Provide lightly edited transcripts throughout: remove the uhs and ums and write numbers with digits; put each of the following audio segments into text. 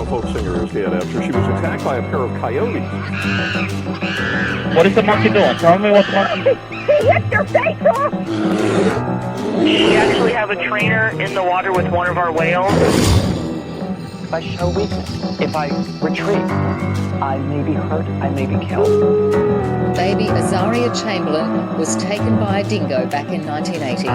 female folk singer is dead after she was attacked by a pair of coyotes. What is the monkey doing? Tell me what the monkey... He hit your face off! We actually have a trainer in the water with one of our whales. If I show weakness, if I retreat, I may be hurt, I may be killed. Baby Azaria Chamberlain was taken by a dingo back in 1980.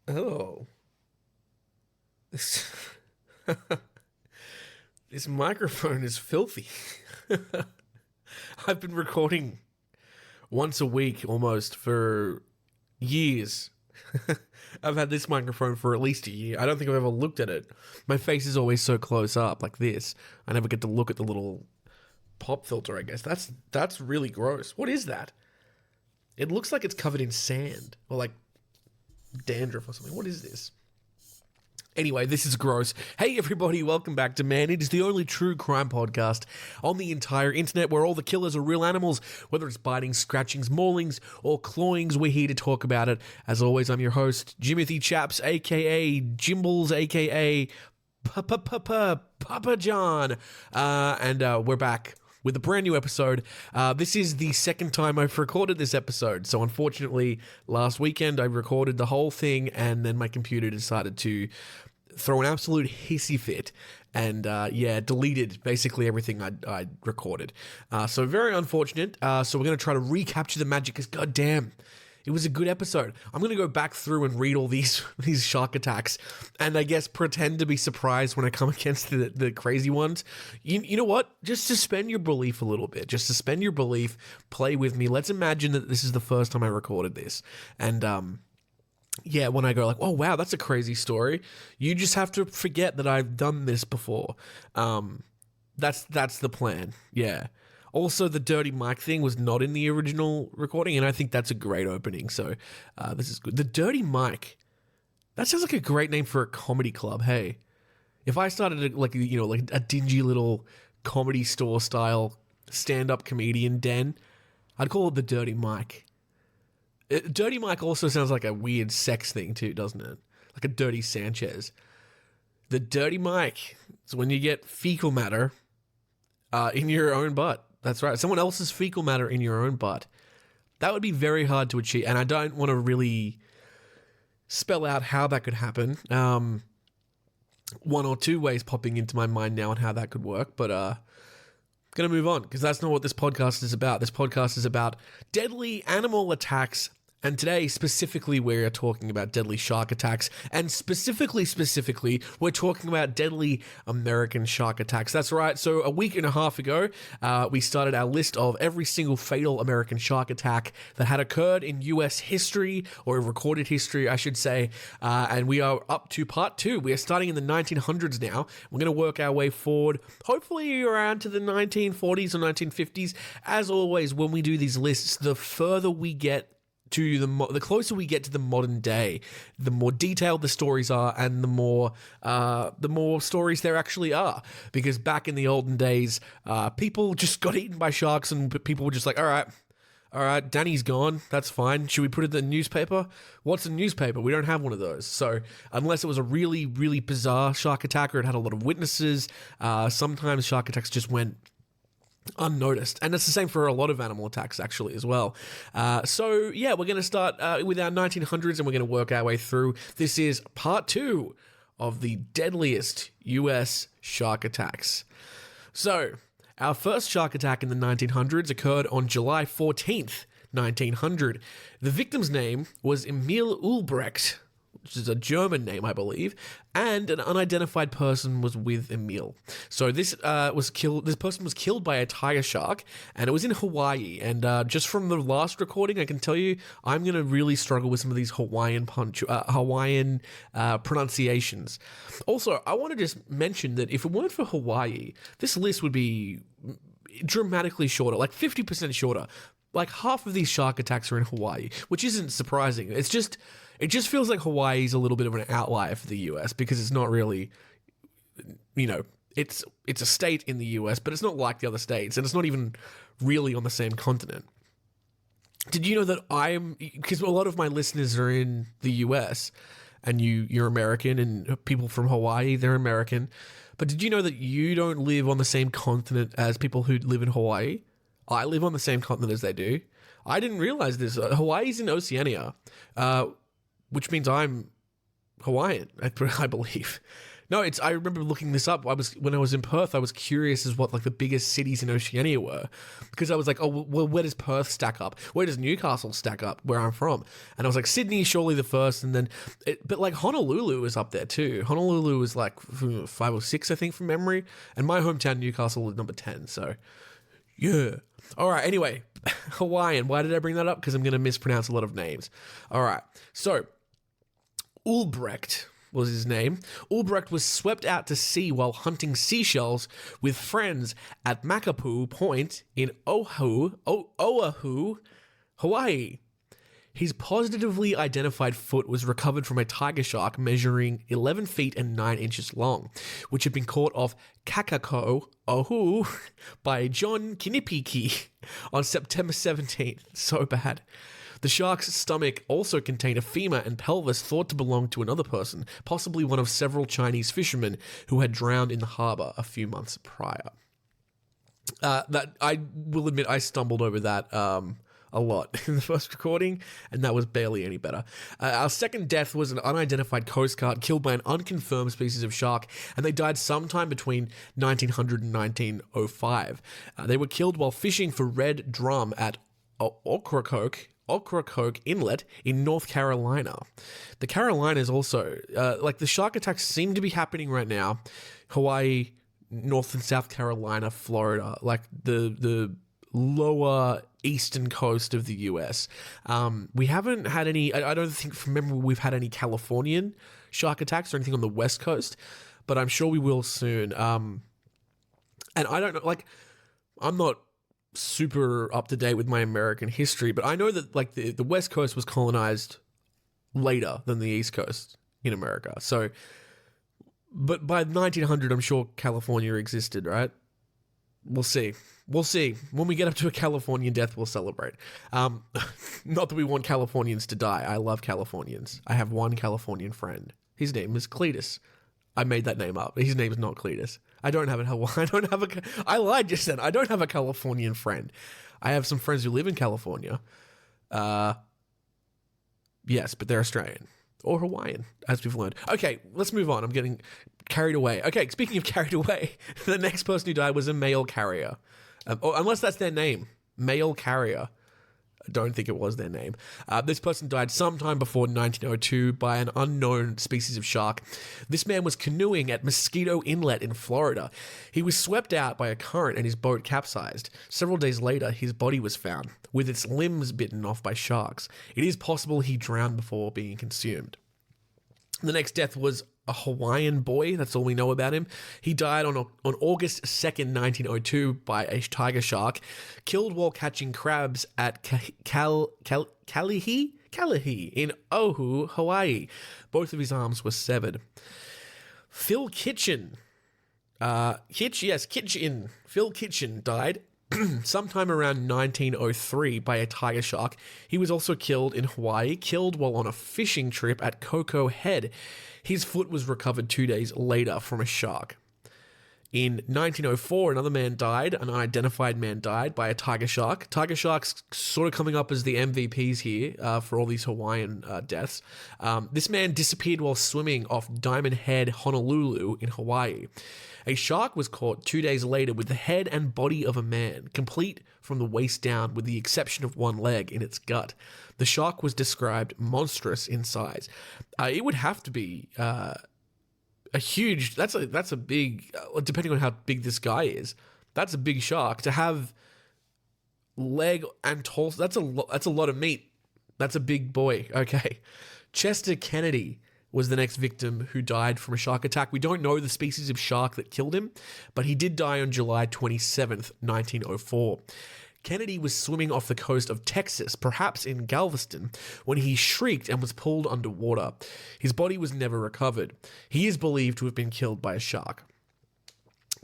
Oh. This microphone is filthy. I've been recording once a week almost for years. I've had this microphone for at least a year. I don't think I've ever looked at it. My face is always so close up like this. I never get to look at the little pop filter, I guess. That's really gross. What is that? It looks like it's covered in sand or like dandruff or something. What is this? Anyway, this is gross. Hey everybody, welcome back to Man. It is the only true crime podcast on the entire internet where all the killers are real animals. Whether it's bitings, scratchings, maulings, or clawings, we're here to talk about it. As always, I'm your host, Jimothy Chaps, aka Jimbles, aka Papa John. And we're back with a brand new episode. This is the second time I've recorded this episode. So unfortunately, last weekend I recorded the whole thing and then my computer decided to throw an absolute hissy fit and deleted basically everything I recorded. So very unfortunate. So we're going to try to recapture the magic because goddamn, it was a good episode. I'm going to go back through and read all these shark attacks and I guess pretend to be surprised when I come against the crazy ones. You know what? Just suspend your belief a little bit. Just suspend your belief. Play with me. Let's imagine that this is the first time I recorded this. And when I go like, oh wow, that's a crazy story. You just have to forget that I've done this before. That's the plan. Yeah. Also, the Dirty Mike thing was not in the original recording, and I think that's a great opening, so this is good. The Dirty Mike, that sounds like a great name for a comedy club, hey. If I started like a dingy little comedy store style stand-up comedian den, I'd call it the Dirty Mike. Dirty Mike also sounds like a weird sex thing too, doesn't it? Like a Dirty Sanchez. The Dirty Mike is when you get fecal matter in your own butt. That's right. Someone else's fecal matter in your own butt. That would be very hard to achieve. And I don't want to really spell out how that could happen. One or two ways popping into my mind now on how that could work. But going to move on because that's not what this podcast is about. This podcast is about deadly animal attacks. And today, specifically, we're talking about deadly shark attacks. And specifically, we're talking about deadly American shark attacks. That's right. So a week and a half ago, we started our list of every single fatal American shark attack that had occurred in U.S. history, or recorded history, I should say. And we are up to part 2. We are starting in the 1900s now. We're going to work our way forward, hopefully around to the 1940s or 1950s. As always, when we do these lists, the further we get to the closer we get to the modern day, the more detailed the stories are, and the more stories there actually are. Because back in the olden days, people just got eaten by sharks, and people were just like, all right, Danny's gone. That's fine. Should we put it in the newspaper? What's a newspaper? We don't have one of those. So unless it was a really, really bizarre shark attack or it had a lot of witnesses, sometimes shark attacks just went unnoticed. And it's the same for a lot of animal attacks actually as well. We're going to start with our 1900s and we're going to work our way through. This is part 2 of the deadliest US shark attacks. So our first shark attack in the 1900s occurred on July 14th, 1900. The victim's name was Emil Ulbrecht, which is a German name, I believe, and an unidentified person was with Emil. So this person was killed by a tiger shark, and it was in Hawaii. And just from the last recording, I can tell you, I'm going to really struggle with some of these Hawaiian pronunciations. Also, I want to just mention that if it weren't for Hawaii, this list would be dramatically shorter, like 50% shorter. Like half of these shark attacks are in Hawaii, which isn't surprising. It just feels like Hawaii is a little bit of an outlier for the US because it's not really, it's a state in the US, but it's not like the other states, and it's not even really on the same continent. Did you know that because a lot of my listeners are in the US, and you're American, and people from Hawaii, they're American. But did you know that you don't live on the same continent as people who live in Hawaii? I live on the same continent as they do. I didn't realize this. Hawaii's in Oceania, which means I'm Hawaiian, I believe. No, I remember looking this up. When I was in Perth, I was curious as what like the biggest cities in Oceania were, because I was like, oh, well, where does Perth stack up? Where does Newcastle stack up? Where I'm from? And I was like, Sydney, surely the first, and then, but like Honolulu is up there too. Honolulu is like 5 or 6, I think, from memory, and my hometown Newcastle is number 10. So, yeah. All right. Anyway, Hawaiian. Why did I bring that up? Because I'm going to mispronounce a lot of names. All right. So, Ulbrecht was his name. Ulbrecht was swept out to sea while hunting seashells with friends at Makapu Point in Oahu, Hawaii. His positively identified foot was recovered from a tiger shark measuring 11 feet and 9 inches long, which had been caught off Kakako, Oahu, by John Kinipiki on September 17th. So bad. The shark's stomach also contained a femur and pelvis thought to belong to another person, possibly one of several Chinese fishermen who had drowned in the harbor a few months prior. That I will admit I stumbled over that a lot in the first recording, and that was barely any better. Our second death was an unidentified Coast Guard killed by an unconfirmed species of shark, and they died sometime between 1900 and 1905. They were killed while fishing for red drum at Ocracoke Inlet in North Carolina. The Carolinas also, like the shark attacks seem to be happening right now. Hawaii, North and South Carolina, Florida, like the lower eastern coast of the US. We haven't had any, I don't think from memory we've had any Californian shark attacks or anything on the West Coast, but I'm sure we will soon. And I don't know, like, I'm not super up to date with my American history, but I know that like the West Coast was colonized later than the East Coast in America. So, but by 1900, I'm sure California existed, right? We'll see. We'll see. When we get up to a Californian death, we'll celebrate. Not that we want Californians to die. I love Californians. I have one Californian friend. His name is Cletus. I made that name up. His name is not Cletus. I lied just then. I don't have a Californian friend. I have some friends who live in California. Yes, but they're Australian or Hawaiian, as we've learned. Okay, let's move on. I'm getting carried away. Okay, speaking of carried away, the next person who died was a mail carrier. Unless that's their name, mail carrier. I don't think it was their name. This person died sometime before 1902 by an unknown species of shark. This man was canoeing at Mosquito Inlet in Florida. He was swept out by a current and his boat capsized. Several days later, his body was found, with its limbs bitten off by sharks. It is possible he drowned before being consumed. The next death was a Hawaiian boy. That's all we know about him. He died on August 2nd, 1902 by a tiger shark, killed while catching crabs at Kalihi in Oahu, Hawaii. Both of his arms were severed. Phil Kitchen. Phil Kitchen died sometime around 1903 by a tiger shark. He was also killed in Hawaii, killed while on a fishing trip at Coco Head. His foot was recovered 2 days later from a shark. In 1904, another man died, an unidentified man died by a tiger shark. Tiger sharks sort of coming up as the MVPs here for all these Hawaiian deaths. This man disappeared while swimming off Diamond Head, Honolulu in Hawaii. A shark was caught 2 days later with the head and body of a man, complete from the waist down with the exception of one leg in its gut. The shark was described monstrous in size. It would have to be a huge, that's a big, depending on how big this guy is, that's a big shark. To have leg and torso, that's a lot of meat. That's a big boy. Okay. Chester Kennedy was the next victim who died from a shark attack. We don't know the species of shark that killed him, but he did die on July 27th, 1904. Kennedy was swimming off the coast of Texas, perhaps in Galveston, when he shrieked and was pulled underwater. His body was never recovered. He is believed to have been killed by a shark.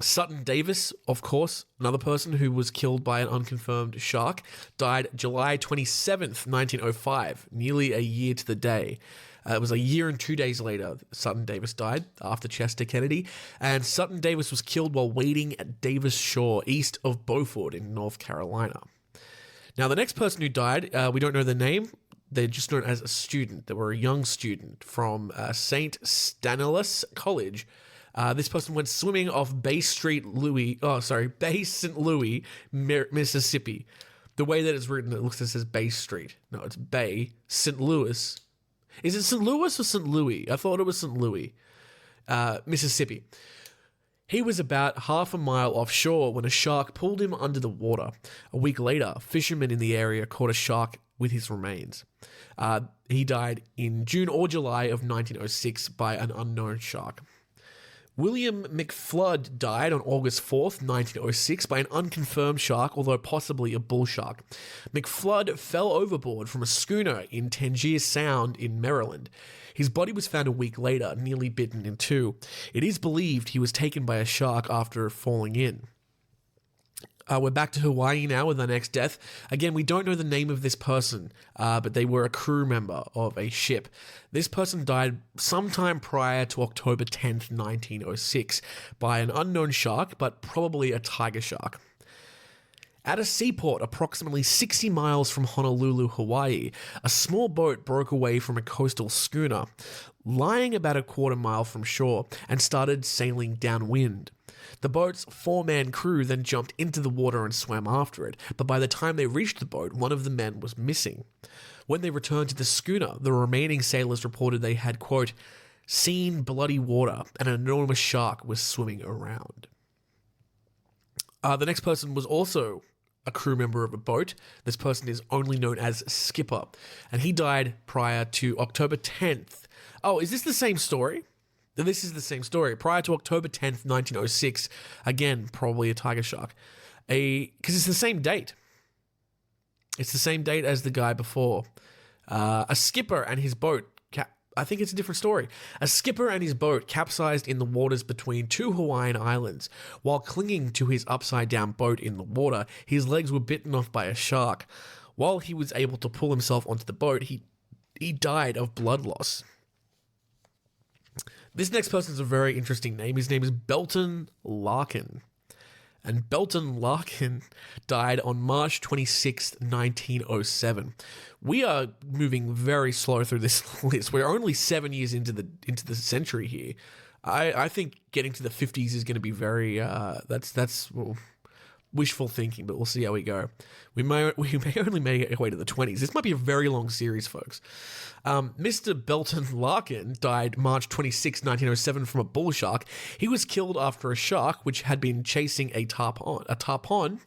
Sutton Davis, of course, another person who was killed by an unconfirmed shark, died July 27th, 1905, nearly a year to the day. It was a year and 2 days later Sutton Davis died, after Chester Kennedy, and Sutton Davis was killed while wading at Davis Shore, east of Beaufort in North Carolina. Now, the next person who died, we don't know their name. They're just known as a student. They were a young student from St. Stanislaus College. This person went swimming off Bay St. Louis, Mississippi. The way that it's written, it looks like it says Bay Street. No, it's Bay St. Louis. Is it St. Louis or St. Louis? I thought it was St. Louis, Mississippi. He was about half a mile offshore when a shark pulled him under the water. A week later, fishermen in the area caught a shark with his remains. He died in June or July of 1906 by an unknown shark. William McFlood died on August 4th, 1906 by an unconfirmed shark, although possibly a bull shark. McFlood fell overboard from a schooner in Tangier Sound in Maryland. His body was found a week later, nearly bitten in two. It is believed he was taken by a shark after falling in. We're back to Hawaii now with our next death. Again, we don't know the name of this person, but they were a crew member of a ship. This person died sometime prior to October 10th, 1906, by an unknown shark, but probably a tiger shark. At a seaport approximately 60 miles from Honolulu, Hawaii, a small boat broke away from a coastal schooner, lying about a quarter mile from shore, and started sailing downwind. The boat's four-man crew then jumped into the water and swam after it, but by the time they reached the boat, one of the men was missing. When they returned to the schooner, the remaining sailors reported they had, quote, seen bloody water and an enormous shark was swimming around. The next person was also a crew member of a boat. This person is only known as Skipper, and he died prior to October 10th. Oh, is this the same story? This is the same story. Prior to October 10th, 1906, again, probably a tiger shark. Because it's the same date. It's the same date as the guy before. A skipper and his boat, I think it's a different story. A skipper and his boat capsized in the waters between two Hawaiian islands. While clinging to his upside-down boat in the water, his legs were bitten off by a shark. While he was able to pull himself onto the boat, he died of blood loss. This next person is a very interesting name. His name is Belton Larkin. And Belton Larkin died on March 26th, 1907. We are moving very slow through this list. We're only 7 years into the century here. I think getting to the 50s is going to be very that's wishful thinking, but we'll see how we go. We may only make our way to the 20s. This might be a very long series, folks. Mr. Belton Larkin died March 26, 1907 from a bull shark. He was killed after a shark which had been chasing a tarpon. A tarpon?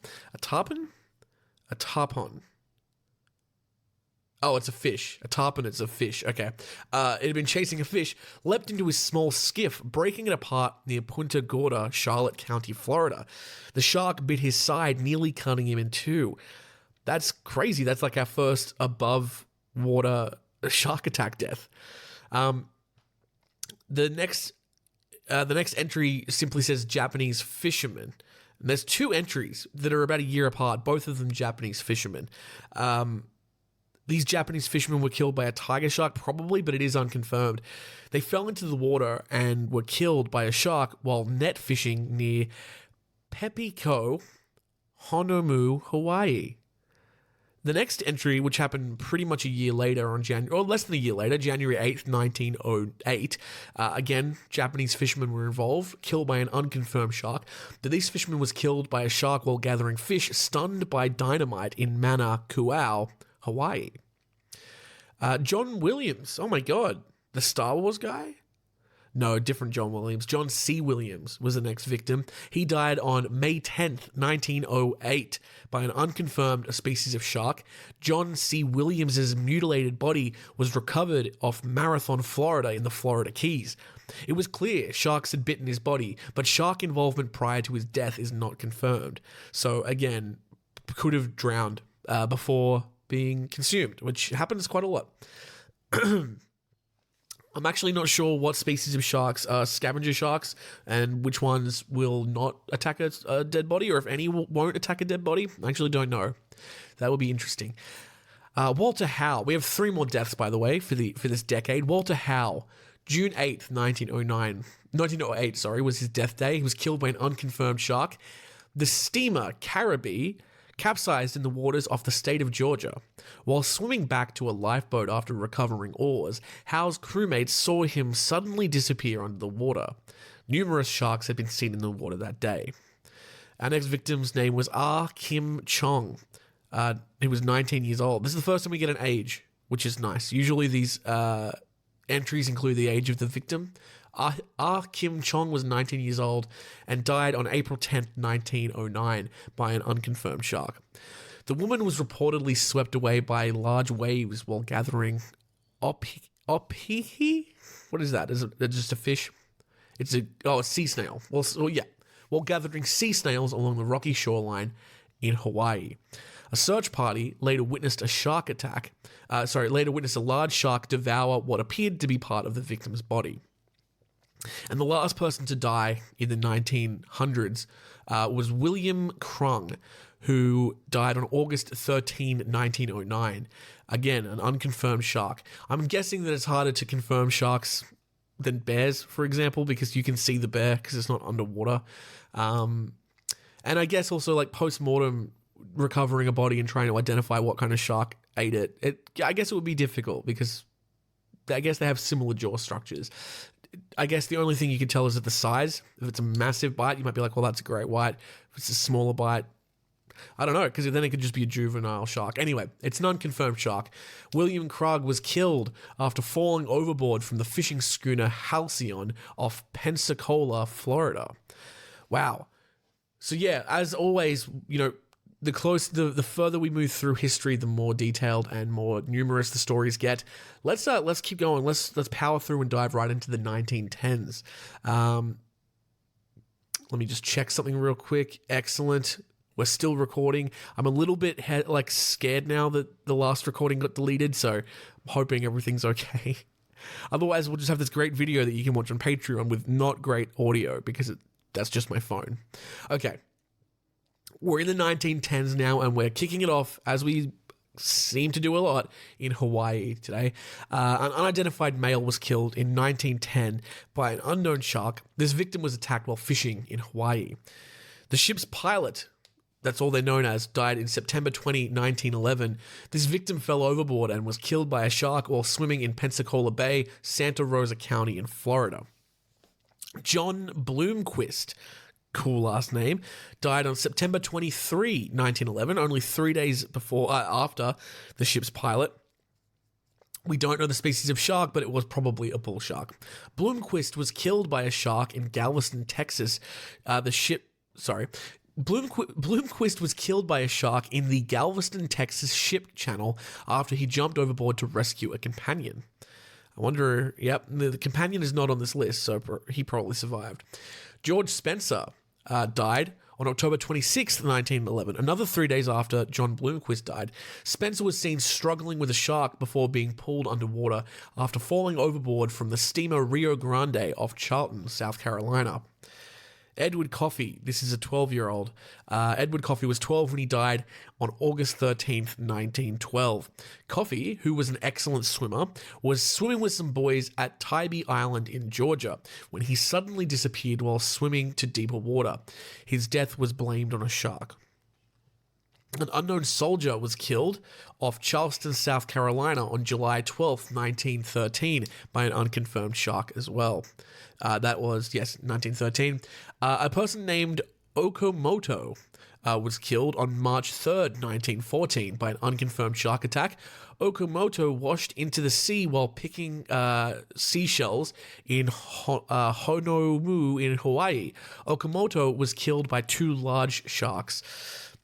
Oh, it's a fish. A tarpon, it's a fish. Okay. It had been chasing a fish, leapt into his small skiff, breaking it apart near Punta Gorda, Charlotte County, Florida. The shark bit his side, nearly cutting him in two. That's crazy. That's like our first above water shark attack death. The next entry simply says Japanese fisherman. And there's two entries that are about a year apart, both of them Japanese fishermen. These Japanese fishermen were killed by a tiger shark, probably, but it is unconfirmed. They fell into the water and were killed by a shark while net fishing near Pepiko, Honolulu, Hawaii. The next entry, which happened pretty much a year later, less than a year later, January 8th, 1908, again, Japanese fishermen were involved, killed by an unconfirmed shark. These fishermen was killed by a shark while gathering fish, stunned by dynamite in Manukau, Hawaii. John Williams, oh my god, the Star Wars guy? No, different John Williams. John C. Williams was the next victim. He died on May 10th, 1908 by an unconfirmed species of shark. John C. Williams's mutilated body was recovered off Marathon, Florida in the Florida Keys. It was clear sharks had bitten his body, but shark involvement prior to his death is not confirmed. So again, could have drowned before being consumed, which happens quite a lot. I'm actually not sure what species of sharks are scavenger sharks and which ones will not attack a dead body, or if any won't attack a dead body. I actually don't know. That would be interesting. Walter Howe. We have 3 more deaths, by the way, for this decade. Walter Howe, June 8th, 1908, was his death day. He was killed by an unconfirmed shark. The steamer Caribou capsized in the waters off the state of Georgia. While swimming back to a lifeboat after recovering oars, Howe's crewmates saw him suddenly disappear under the water. Numerous sharks had been seen in the water that day. Our next victim's name was Ah Kim Chong. He was 19 years old. This is the first time we get an age, which is nice. Usually these entries include the age of the victim. Ah Kim Chong was 19 years old and died on April 10th, 1909 by an unconfirmed shark. The woman was reportedly swept away by large waves while gathering opihi? What is that? Is it just a fish? It's a sea snail. While gathering sea snails along the rocky shoreline in Hawaii. A search party later witnessed a large shark devour what appeared to be part of the victim's body. And the last person to die in the 1900s was William Krung, who died on August 13, 1909. Again, an unconfirmed shark. I'm guessing that it's harder to confirm sharks than bears, for example, because you can see the bear because it's not underwater. And I guess also like post-mortem recovering a body and trying to identify what kind of shark ate it. I guess it would be difficult because I guess they have similar jaw structures. I guess the only thing you can tell is that the size. If it's a massive bite, you might be like, well, that's a great white. If it's a smaller bite, I don't know, because then it could just be a juvenile shark. Anyway, it's an unconfirmed shark. William Krug was killed after falling overboard from the fishing schooner Halcyon off Pensacola, Florida. Wow. So yeah, as always, the further we move through history, the more detailed and more numerous the stories get. Let's keep going. Let's power through and dive right into the 1910s. Let me just check something real quick. Excellent. We're still recording. I'm a little bit scared now that the last recording got deleted, so I'm hoping everything's okay. Otherwise, we'll just have this great video that you can watch on Patreon with not great audio because that's just my phone. Okay. We're in the 1910s now, and we're kicking it off, as we seem to do a lot, in Hawaii today. An unidentified male was killed in 1910 by an unknown shark. This victim was attacked while fishing in Hawaii. The ship's pilot, that's all they're known as, died in September 20, 1911. This victim fell overboard and was killed by a shark while swimming in Pensacola Bay, Santa Rosa County in Florida. John Bloomquist, cool last name, died on September 23, 1911, only 3 days after the ship's pilot. We don't know the species of shark, but it was probably a bull shark. Bloomquist was killed by a shark in Galveston, Texas. Bloomquist was killed by a shark in the Galveston, Texas ship channel after he jumped overboard to rescue a companion. I wonder, the companion is not on this list, so he probably survived. George Spencer died on October 26, 1911, another 3 days after John Bloomquist died. Spencer was seen struggling with a shark before being pulled underwater after falling overboard from the steamer Rio Grande off Charleston, South Carolina. Edward Coffey, this is a 12-year-old. Edward Coffey was 12 when he died on August 13th, 1912. Coffey, who was an excellent swimmer, was swimming with some boys at Tybee Island in Georgia when he suddenly disappeared while swimming to deeper water. His death was blamed on a shark. An unknown soldier was killed off Charleston, South Carolina on July 12th, 1913 by an unconfirmed shark as well. That was, 1913. A person named Okamoto was killed on March 3rd, 1914 by an unconfirmed shark attack. Okamoto washed into the sea while picking seashells in Honolulu in Hawaii. Okamoto was killed by 2 large sharks.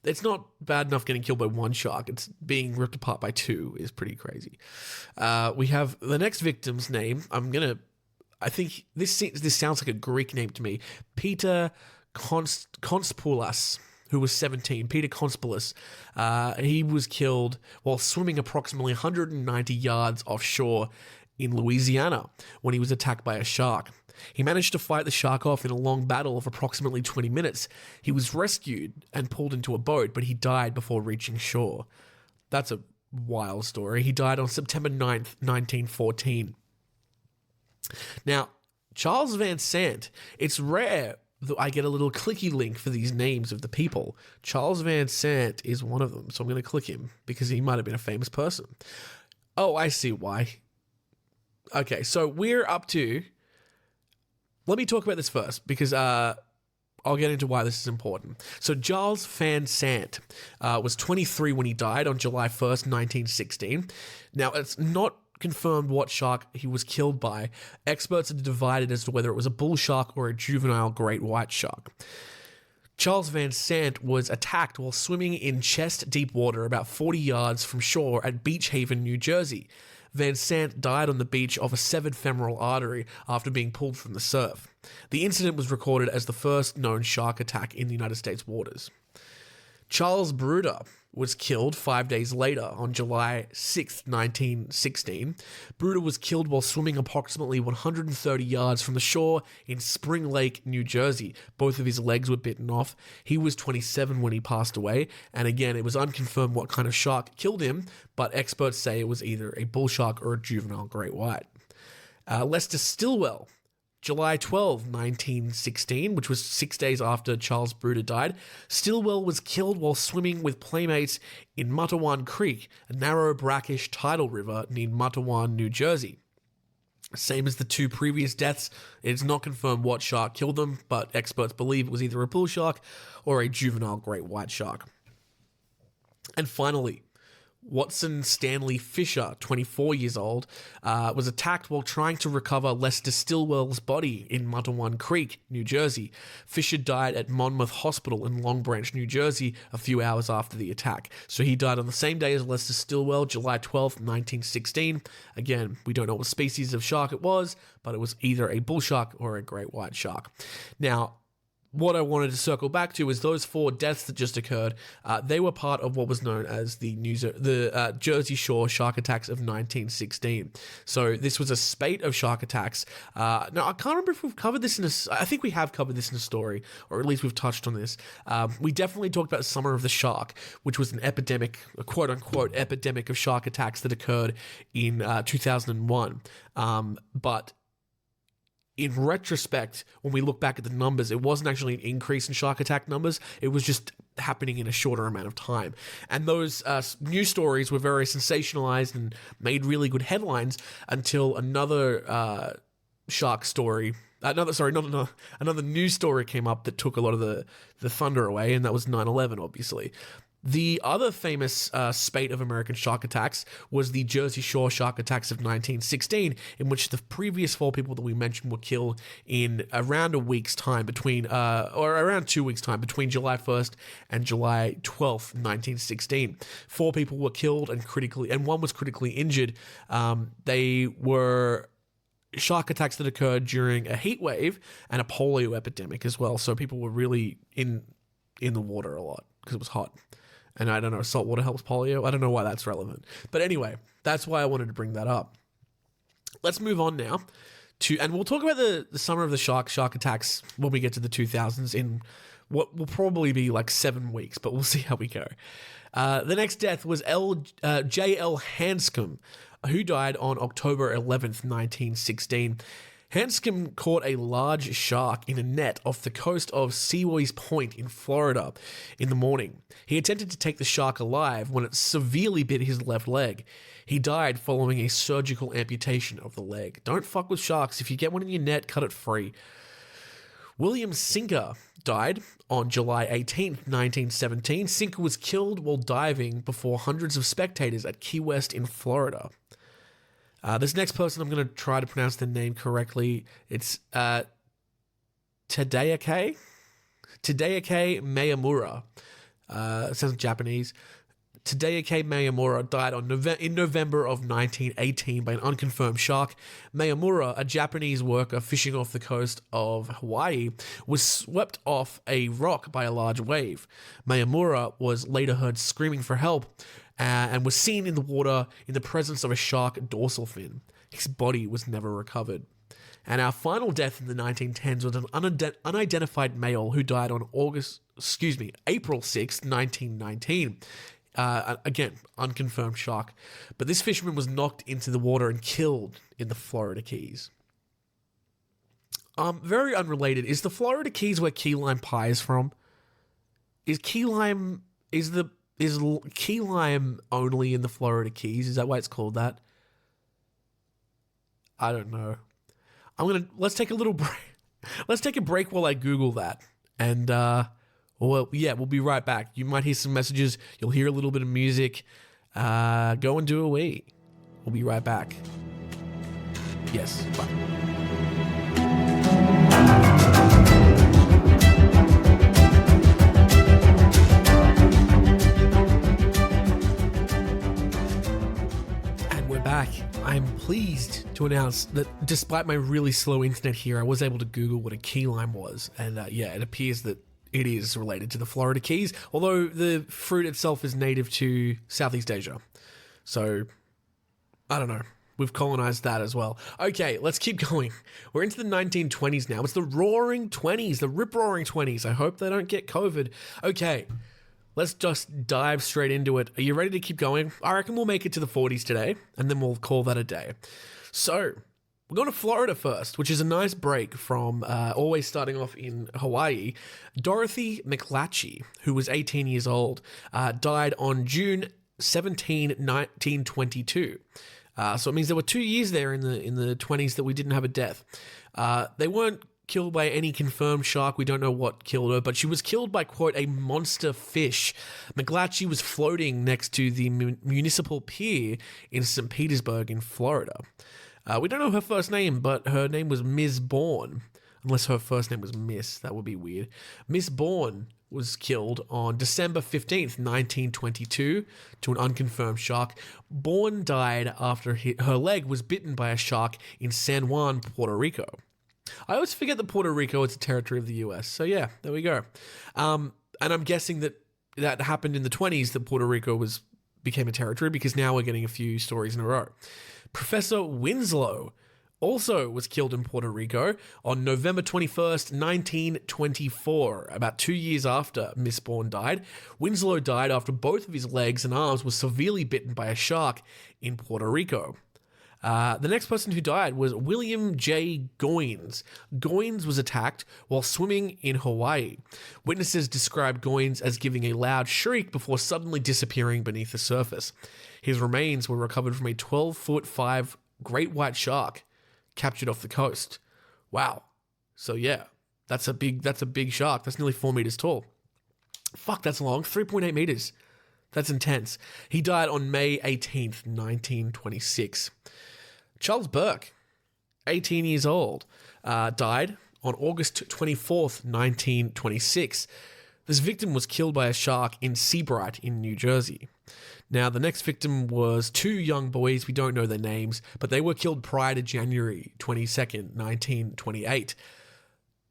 It's not bad enough getting killed by 1 shark. It's being ripped apart by 2 is pretty crazy. We have the next victim's name. I think this sounds like a Greek name to me. Peter Konspoulas, who was 17. Peter Konspoulas. He was killed while swimming approximately 190 yards offshore in Louisiana when he was attacked by a shark. He managed to fight the shark off in a long battle of approximately 20 minutes. He was rescued and pulled into a boat, but he died before reaching shore. That's a wild story. He died on September 9th, 1914. Now, Charles Van Sant, it's rare that I get a little clicky link for these names of the people. Charles Van Sant is one of them, so I'm going to click him because he might have been a famous person. Oh, I see why. Okay, so we're up to... Let me talk about this first because I'll get into why this is important. So Charles Van Sant was 23 when he died on July 1st, 1916. Now, it's not confirmed what shark he was killed by. Experts are divided as to whether it was a bull shark or a juvenile great white shark. Charles Van Sant was attacked while swimming in chest-deep water about 40 yards from shore at Beach Haven, New Jersey. Van Sant died on the beach of a severed femoral artery after being pulled from the surf. The incident was recorded as the first known shark attack in the United States waters. Charles Bruder was killed 5 days later on July 6, 1916. Bruder was killed while swimming approximately 130 yards from the shore in Spring Lake, New Jersey. Both of his legs were bitten off. He was 27 when he passed away, and again, it was unconfirmed what kind of shark killed him, but experts say it was either a bull shark or a juvenile great white. Lester Stilwell, July 12, 1916, which was 6 days after Charles Bruder died. Stilwell was killed while swimming with playmates in Matawan Creek, a narrow, brackish tidal river near Matawan, New Jersey. Same as the two previous deaths, it's not confirmed what shark killed them, but experts believe it was either a bull shark or a juvenile great white shark. And finally, Watson Stanley Fisher, 24 years old, was attacked while trying to recover Lester Stilwell's body in Matawan Creek, New Jersey. Fisher died at Monmouth Hospital in Long Branch, New Jersey, a few hours after the attack. So he died on the same day as Lester Stilwell, July 12, 1916. Again, we don't know what species of shark it was, but it was either a bull shark or a great white shark. Now, what I wanted to circle back to is those 4 deaths that just occurred. They were part of what was known as the Jersey Shore shark attacks of 1916. So this was a spate of shark attacks. Now, I can't remember if we've covered this I think we have covered this in a story, or at least we've touched on this. We definitely talked about Summer of the Shark, which was an epidemic, a quote-unquote epidemic of shark attacks that occurred in 2001. But in retrospect, when we look back at the numbers, it wasn't actually an increase in shark attack numbers. It was just happening in a shorter amount of time. And those news stories were very sensationalized and made really good headlines until another shark story, another news story came up that took a lot of the thunder away, and that was 9/11, obviously. The other famous spate of American shark attacks was the Jersey Shore shark attacks of 1916, in which the previous 4 people that we mentioned were killed in around a week's time, around 2 weeks' time, between July 1st and July 12th, 1916. 4 people were killed and one was critically injured. They were shark attacks that occurred during a heat wave and a polio epidemic as well. So people were really in the water a lot because it was hot. And I don't know, salt water helps polio. I don't know why that's relevant. But anyway, that's why I wanted to bring that up. Let's move on now and we'll talk about the Summer of the Shark attacks when we get to the 2000s in what will probably be like 7 weeks, but we'll see how we go. The next death was J.L. Hanscom, who died on October 11th, 1916. Hanscom caught a large shark in a net off the coast of Seaways Point in Florida in the morning. He attempted to take the shark alive when it severely bit his left leg. He died following a surgical amputation of the leg. Don't fuck with sharks. If you get one in your net, cut it free. William Sinker died on July 18th, 1917. Sinker was killed while diving before hundreds of spectators at Key West in Florida. This next person, I'm going to try to pronounce the name correctly. It's Tadayake Miyamura. It sounds Japanese. Tadayake Miyamura died in November of 1918 by an unconfirmed shark. Miyamura, a Japanese worker fishing off the coast of Hawaii, was swept off a rock by a large wave. Miyamura was later heard screaming for help and was seen in the water in the presence of a shark dorsal fin. His body was never recovered. And our final death in the 1910s was an unidentified male who died on April 6, 1919. Again, unconfirmed shark. But this fisherman was knocked into the water and killed in the Florida Keys. Very unrelated. Is the Florida Keys where key lime pie is from? Is key lime only in the Florida Keys? Is that why it's called that? I don't know. Let's take a little break. Let's take a break while I Google that. And we'll be right back. You might hear some messages. You'll hear a little bit of music. Go and do a wee. We'll be right back. Yes, bye. Back. I'm pleased to announce that despite my really slow internet here, I was able to Google what a key lime was, and it appears that it is related to the Florida Keys, although the fruit itself is native to Southeast Asia. So, I don't know. We've colonized that as well. Okay, let's keep going. We're into the 1920s now. It's the roaring 20s, the rip-roaring 20s. I hope they don't get COVID. Okay. Let's just dive straight into it. Are you ready to keep going? I reckon we'll make it to the 40s today, and then we'll call that a day. So, we're going to Florida first, which is a nice break from always starting off in Hawaii. Dorothy McClatchy, who was 18 years old, died on June 17, 1922. So it means there were 2 years there in the 20s that we didn't have a death. They weren't killed by any confirmed shark. We don't know what killed her, but she was killed by, quote, a monster fish. McClatchy was floating next to the municipal pier in St. Petersburg in Florida. We don't know her first name, but her name was Ms. Bourne. Unless her first name was Miss. That would be weird. Miss Bourne was killed on December 15th, 1922, to an unconfirmed shark. Bourne died after her leg was bitten by a shark in San Juan, Puerto Rico. I always forget that Puerto Rico is a territory of the US. So yeah, there we go. And I'm guessing that happened in the 20s, that Puerto Rico became a territory, because now we're getting a few stories in a row. Professor Winslow also was killed in Puerto Rico on November 21st, 1924, about 2 years after Miss Bourne died. Winslow died after both of his legs and arms were severely bitten by a shark in Puerto Rico. The next person who died was William J. Goines. Goines was attacked while swimming in Hawaii. Witnesses described Goines as giving a loud shriek before suddenly disappearing beneath the surface. His remains were recovered from a 12'5" great white shark captured off the coast. Wow. So yeah, that's a big shark. That's nearly 4 meters tall. Fuck, that's long. 3.8 meters. That's intense. He died on May 18th, 1926. Charles Burke, 18 years old, died on August 24th, 1926. This victim was killed by a shark in Seabright in New Jersey. Now, the next victim was 2 young boys. We don't know their names, but they were killed prior to January 22nd, 1928.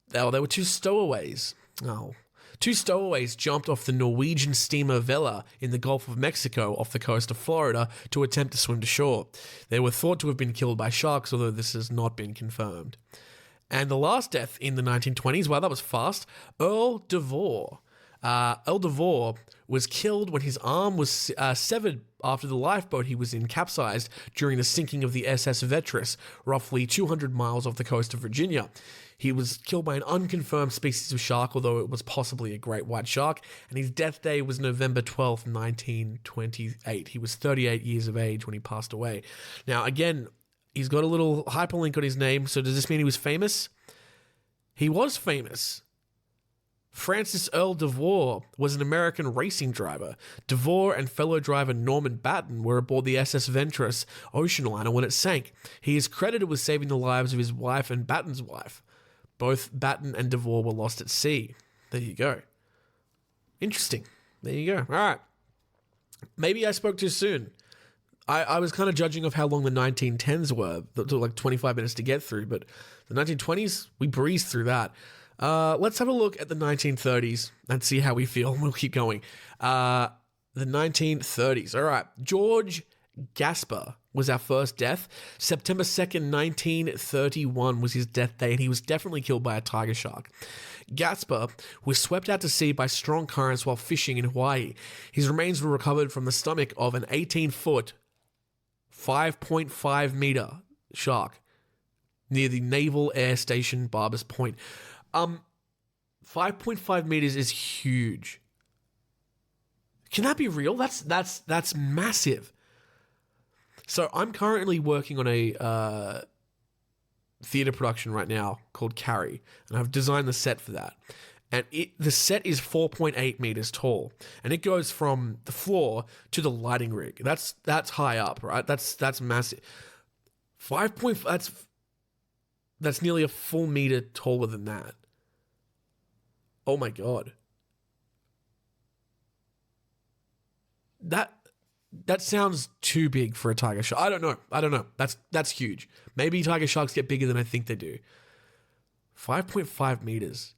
They were 2 stowaways. Oh. 2 stowaways jumped off the Norwegian steamer Vela in the Gulf of Mexico off the coast of Florida to attempt to swim to shore. They were thought to have been killed by sharks, although this has not been confirmed. And the last death in the 1920s, wow, that was fast, Earl DeVore. Earl DeVore was killed when his arm was severed after the lifeboat he was in capsized during the sinking of the SS Vetris, roughly 200 miles off the coast of Virginia. He was killed by an unconfirmed species of shark, although it was possibly a great white shark, and his death day was November 12th, 1928. He was 38 years of age when he passed away. Now, again, he's got a little hyperlink on his name, so does this mean he was famous? He was famous. Francis Earl DeVore was an American racing driver. DeVore and fellow driver Norman Batten were aboard the SS Venturous ocean liner when it sank. He is credited with saving the lives of his wife and Batten's wife. Both Batten and DeVore were lost at sea. There you go. Interesting. There you go. All right. Maybe I spoke too soon. I was kind of judging of how long the 1910s were. That took like 25 minutes to get through, but the 1920s, we breezed through that. Let's have a look at the 1930s and see how we feel. We'll keep going. The 1930s. All right. George Gasper was our first death. September 2nd, 1931 was his death date, and he was definitely killed by a tiger shark. Gasper was swept out to sea by strong currents while fishing in Hawaii. His remains were recovered from the stomach of an 18-foot, 5.5 meter shark near the Naval Air Station Barbers Point. 5.5 meters is huge. Can that be real? That's massive. So I'm currently working on a theater production right now called Carrie, and I've designed the set for that. And the set is 4.8 meters tall, and it goes from the floor to the lighting rig. That's high up, right? That's massive. 5.5. That's nearly a full meter taller than that. Oh my god. That sounds too big for a tiger shark. I don't know. That's huge. Maybe tiger sharks get bigger than I think they do. 5.5 meters.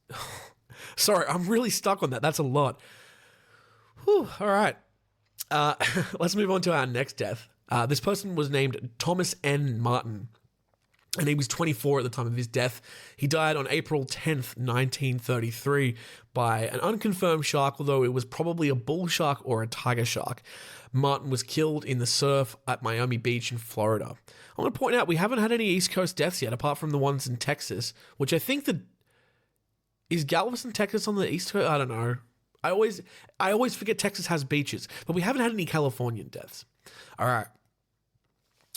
Sorry, I'm really stuck on that. That's a lot. Whew, all right. Let's move on to our next death. This person was named Thomas N. Martin, and he was 24 at the time of his death. He died on April 10th, 1933 by an unconfirmed shark, although it was probably a bull shark or a tiger shark. Martin was killed in the surf at Miami Beach in Florida. I want to point out we haven't had any East Coast deaths yet, apart from the ones in Texas, which I think is Galveston, Texas on the East Coast? I don't know. I always forget Texas has beaches, but we haven't had any Californian deaths. All right.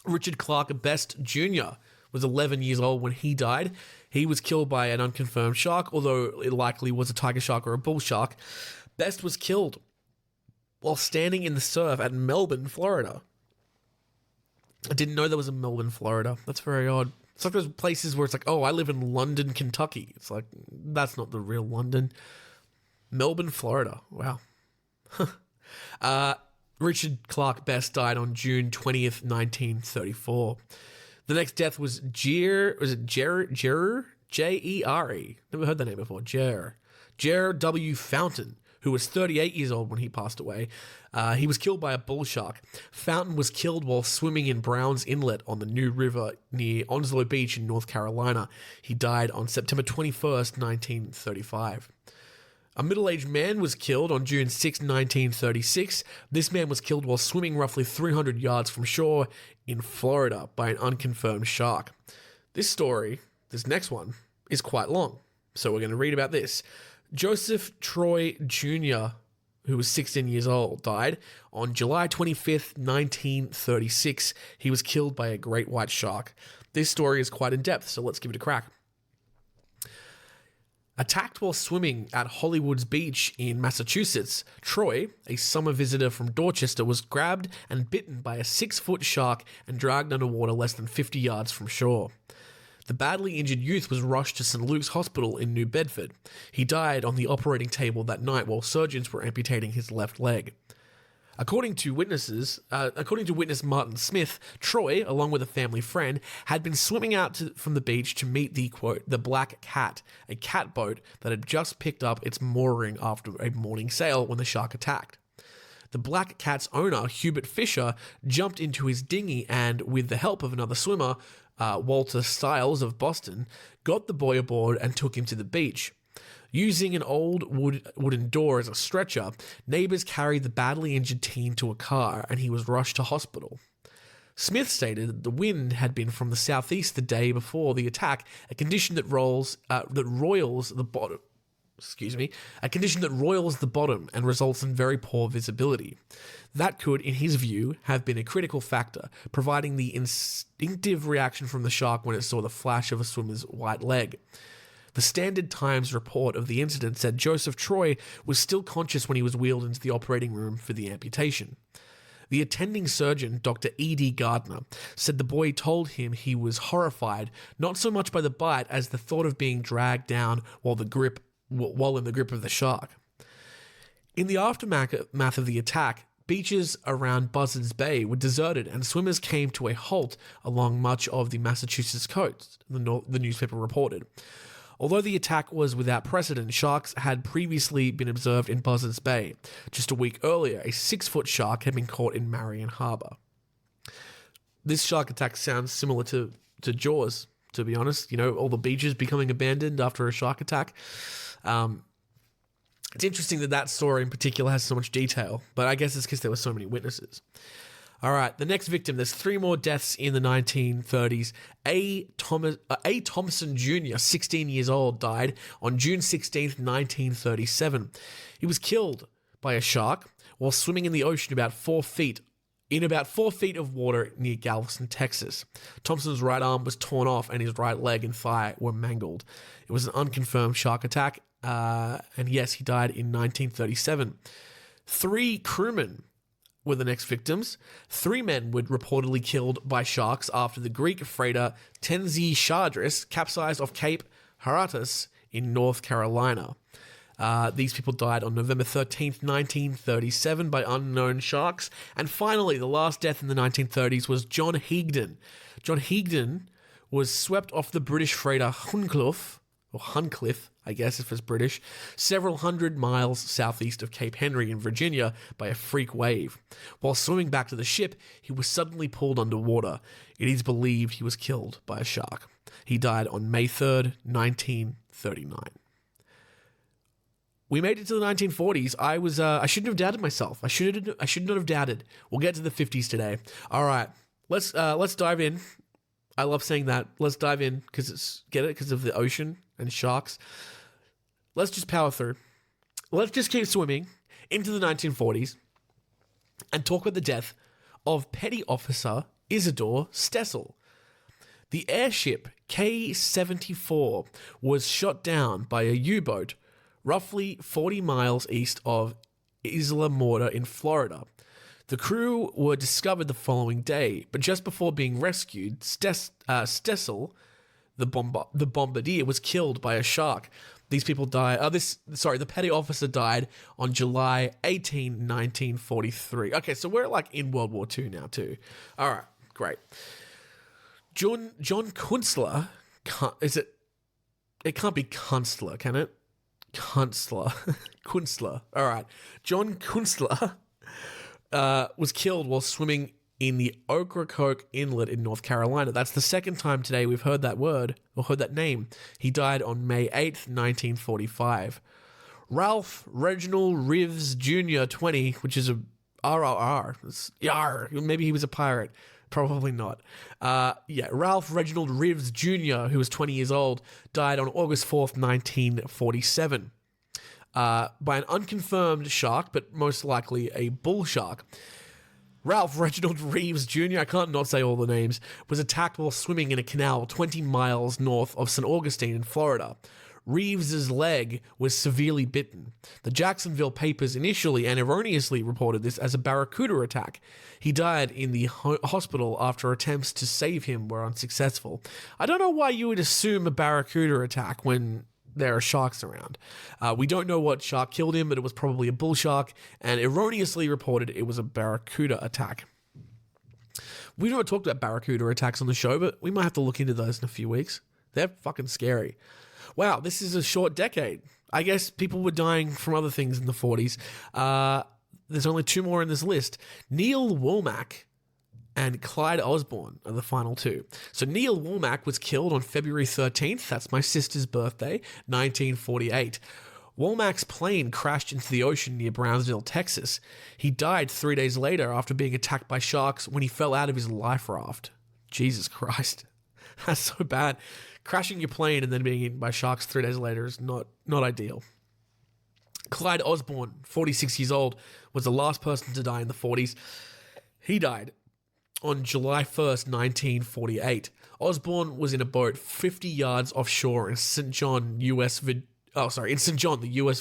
Richard Clark Best Jr. was 11 years old when he died. He was killed by an unconfirmed shark, although it likely was a tiger shark or a bull shark. Best was killed while standing in the surf at Melbourne, Florida. I didn't know there was a Melbourne, Florida. That's very odd. It's like those places where it's like, oh, I live in London, Kentucky. It's like, that's not the real London. Melbourne, Florida. Wow. Richard Clark Best died on June 20th, 1934. The next death was Jer? J-E-R-E. Never heard that name before. Jer W. Fountain, who was 38 years old when he passed away. He was killed by a bull shark. Fountain was killed while swimming in Browns Inlet on the New River near Onslow Beach in North Carolina. He died on September 21st, 1935. A middle-aged man was killed on June 6, 1936. This man was killed while swimming roughly 300 yards from shore in Florida by an unconfirmed shark. This next one, is quite long, so we're going to read about this. Joseph Troy Jr., who was 16 years old, died on July 25th, 1936. He was killed by a great white shark. This story is quite in-depth, so let's give it a crack. Attacked while swimming at Hollywood's Beach in Massachusetts, Troy, a summer visitor from Dorchester, was grabbed and bitten by a 6-foot shark and dragged underwater less than 50 yards from shore. The badly injured youth was rushed to St. Luke's Hospital in New Bedford. He died on the operating table that night while surgeons were amputating his left leg. According to witness Martin Smith, Troy, along with a family friend, had been swimming out from the beach to meet the, quote, the Black Cat, a catboat that had just picked up its mooring after a morning sail when the shark attacked. The Black Cat's owner, Hubert Fisher, jumped into his dinghy and, with the help of another swimmer, Walter Stiles of Boston, got the boy aboard and took him to the beach. Using an old wooden door as a stretcher, neighbors carried the badly injured teen to a car and he was rushed to hospital. Smith stated that the wind had been from the southeast the day before the attack, a condition that roils the bottom and results in very poor visibility. That could, in his view, have been a critical factor, providing the instinctive reaction from the shark when it saw the flash of a swimmer's white leg. The Standard Times report of the incident said Joseph Troy was still conscious when he was wheeled into the operating room for the amputation. The attending surgeon, Dr. E.D. Gardner, said the boy told him he was horrified, not so much by the bite as the thought of being dragged down while in the grip of the shark. In the aftermath of the attack, beaches around Buzzards Bay were deserted and swimmers came to a halt along much of the Massachusetts coast, the newspaper reported. Although the attack was without precedent, sharks had previously been observed in Buzzards Bay. Just a week earlier, a 6-foot shark had been caught in Marion Harbour. This shark attack sounds similar to Jaws, to be honest. You know, all the beaches becoming abandoned after a shark attack. It's interesting that story in particular has so much detail, but I guess it's because there were so many witnesses. All right, the next victim. There's 3 more deaths in the 1930s. A. Thomason Jr., 16 years old, died on June 16th, 1937. He was killed by a shark while swimming in the ocean about 4 feet of water near Galveston, Texas. Thompson's right arm was torn off and his right leg and thigh were mangled. It was an unconfirmed shark attack, and yes, he died in 1937. 3 crewmen were the next victims. 3 men were reportedly killed by sharks after the Greek freighter Tenzi Shadris capsized off Cape Haratas in North Carolina. These people died on November 13th, 1937 by unknown sharks. And finally, the last death in the 1930s was John Higdon. John Higdon was swept off the British freighter Huncliffe, I guess if it's British, several hundred miles southeast of Cape Henry in Virginia by a freak wave. While swimming back to the ship, he was suddenly pulled underwater. It is believed he was killed by a shark. He died on May 3rd, 1939. We made it to the 1940s. I shouldn't have doubted myself. I should not have doubted. We'll get to the 50s today. All right, let's dive in. I love saying that. Let's dive in because of the ocean and sharks. Let's just power through. Let's just keep swimming into the 1940s and talk about the death of Petty Officer Isidore Stessel. The airship K-74 was shot down by a U-boat roughly 40 miles east of Isla Morta in Florida. The crew were discovered the following day, but just before being rescued, Stessel, the bombardier, was killed by a shark. These people died. The petty officer died on July 18, 1943. Okay, so we're like in World War II now too. All right, great. John Kunstler, it can't be Kunstler, can it? Kunstler. All right. John Kunstler was killed while swimming in the Ocracoke Inlet in North Carolina. That's the second time today we've heard that word or heard that name. He died on May 8th, 1945. Ralph Reginald Rives Jr., 20, which is a RRR. It's yar. Maybe he was a pirate. Probably not. Ralph Reginald Rives Jr., who was 20 years old, died on August 4th, 1947. By an unconfirmed shark, but most likely a bull shark. Ralph Reginald Reeves Jr., I can't not say all the names, was attacked while swimming in a canal 20 miles north of St. Augustine in Florida. Reeves's leg was severely bitten. The Jacksonville papers initially and erroneously reported this as a barracuda attack. He died in the hospital after attempts to save him were unsuccessful. I don't know why you would assume a barracuda attack when there are sharks around. We don't know what shark killed him, but it was probably a bull shark, and erroneously reported it was a barracuda attack. We've never talked about barracuda attacks on the show, but we might have to look into those in a few weeks. They're fucking scary. Wow, this is a short decade. I guess people were dying from other things in the 40s. There's only 2 more in this list. Neil Womack and Clyde Osborne are the final 2. So Neil Womack was killed on February 13th, that's my sister's birthday, 1948. Womack's plane crashed into the ocean near Brownsville, Texas. He died 3 days later after being attacked by sharks when he fell out of his life raft. Jesus Christ. That's so bad. Crashing your plane and then being eaten by sharks 3 days later is not ideal. Clyde Osborne, 46 years old, was the last person to die in the 40s. He died on July 1st, 1948. Osborne was in a boat 50 yards offshore in St. John, the US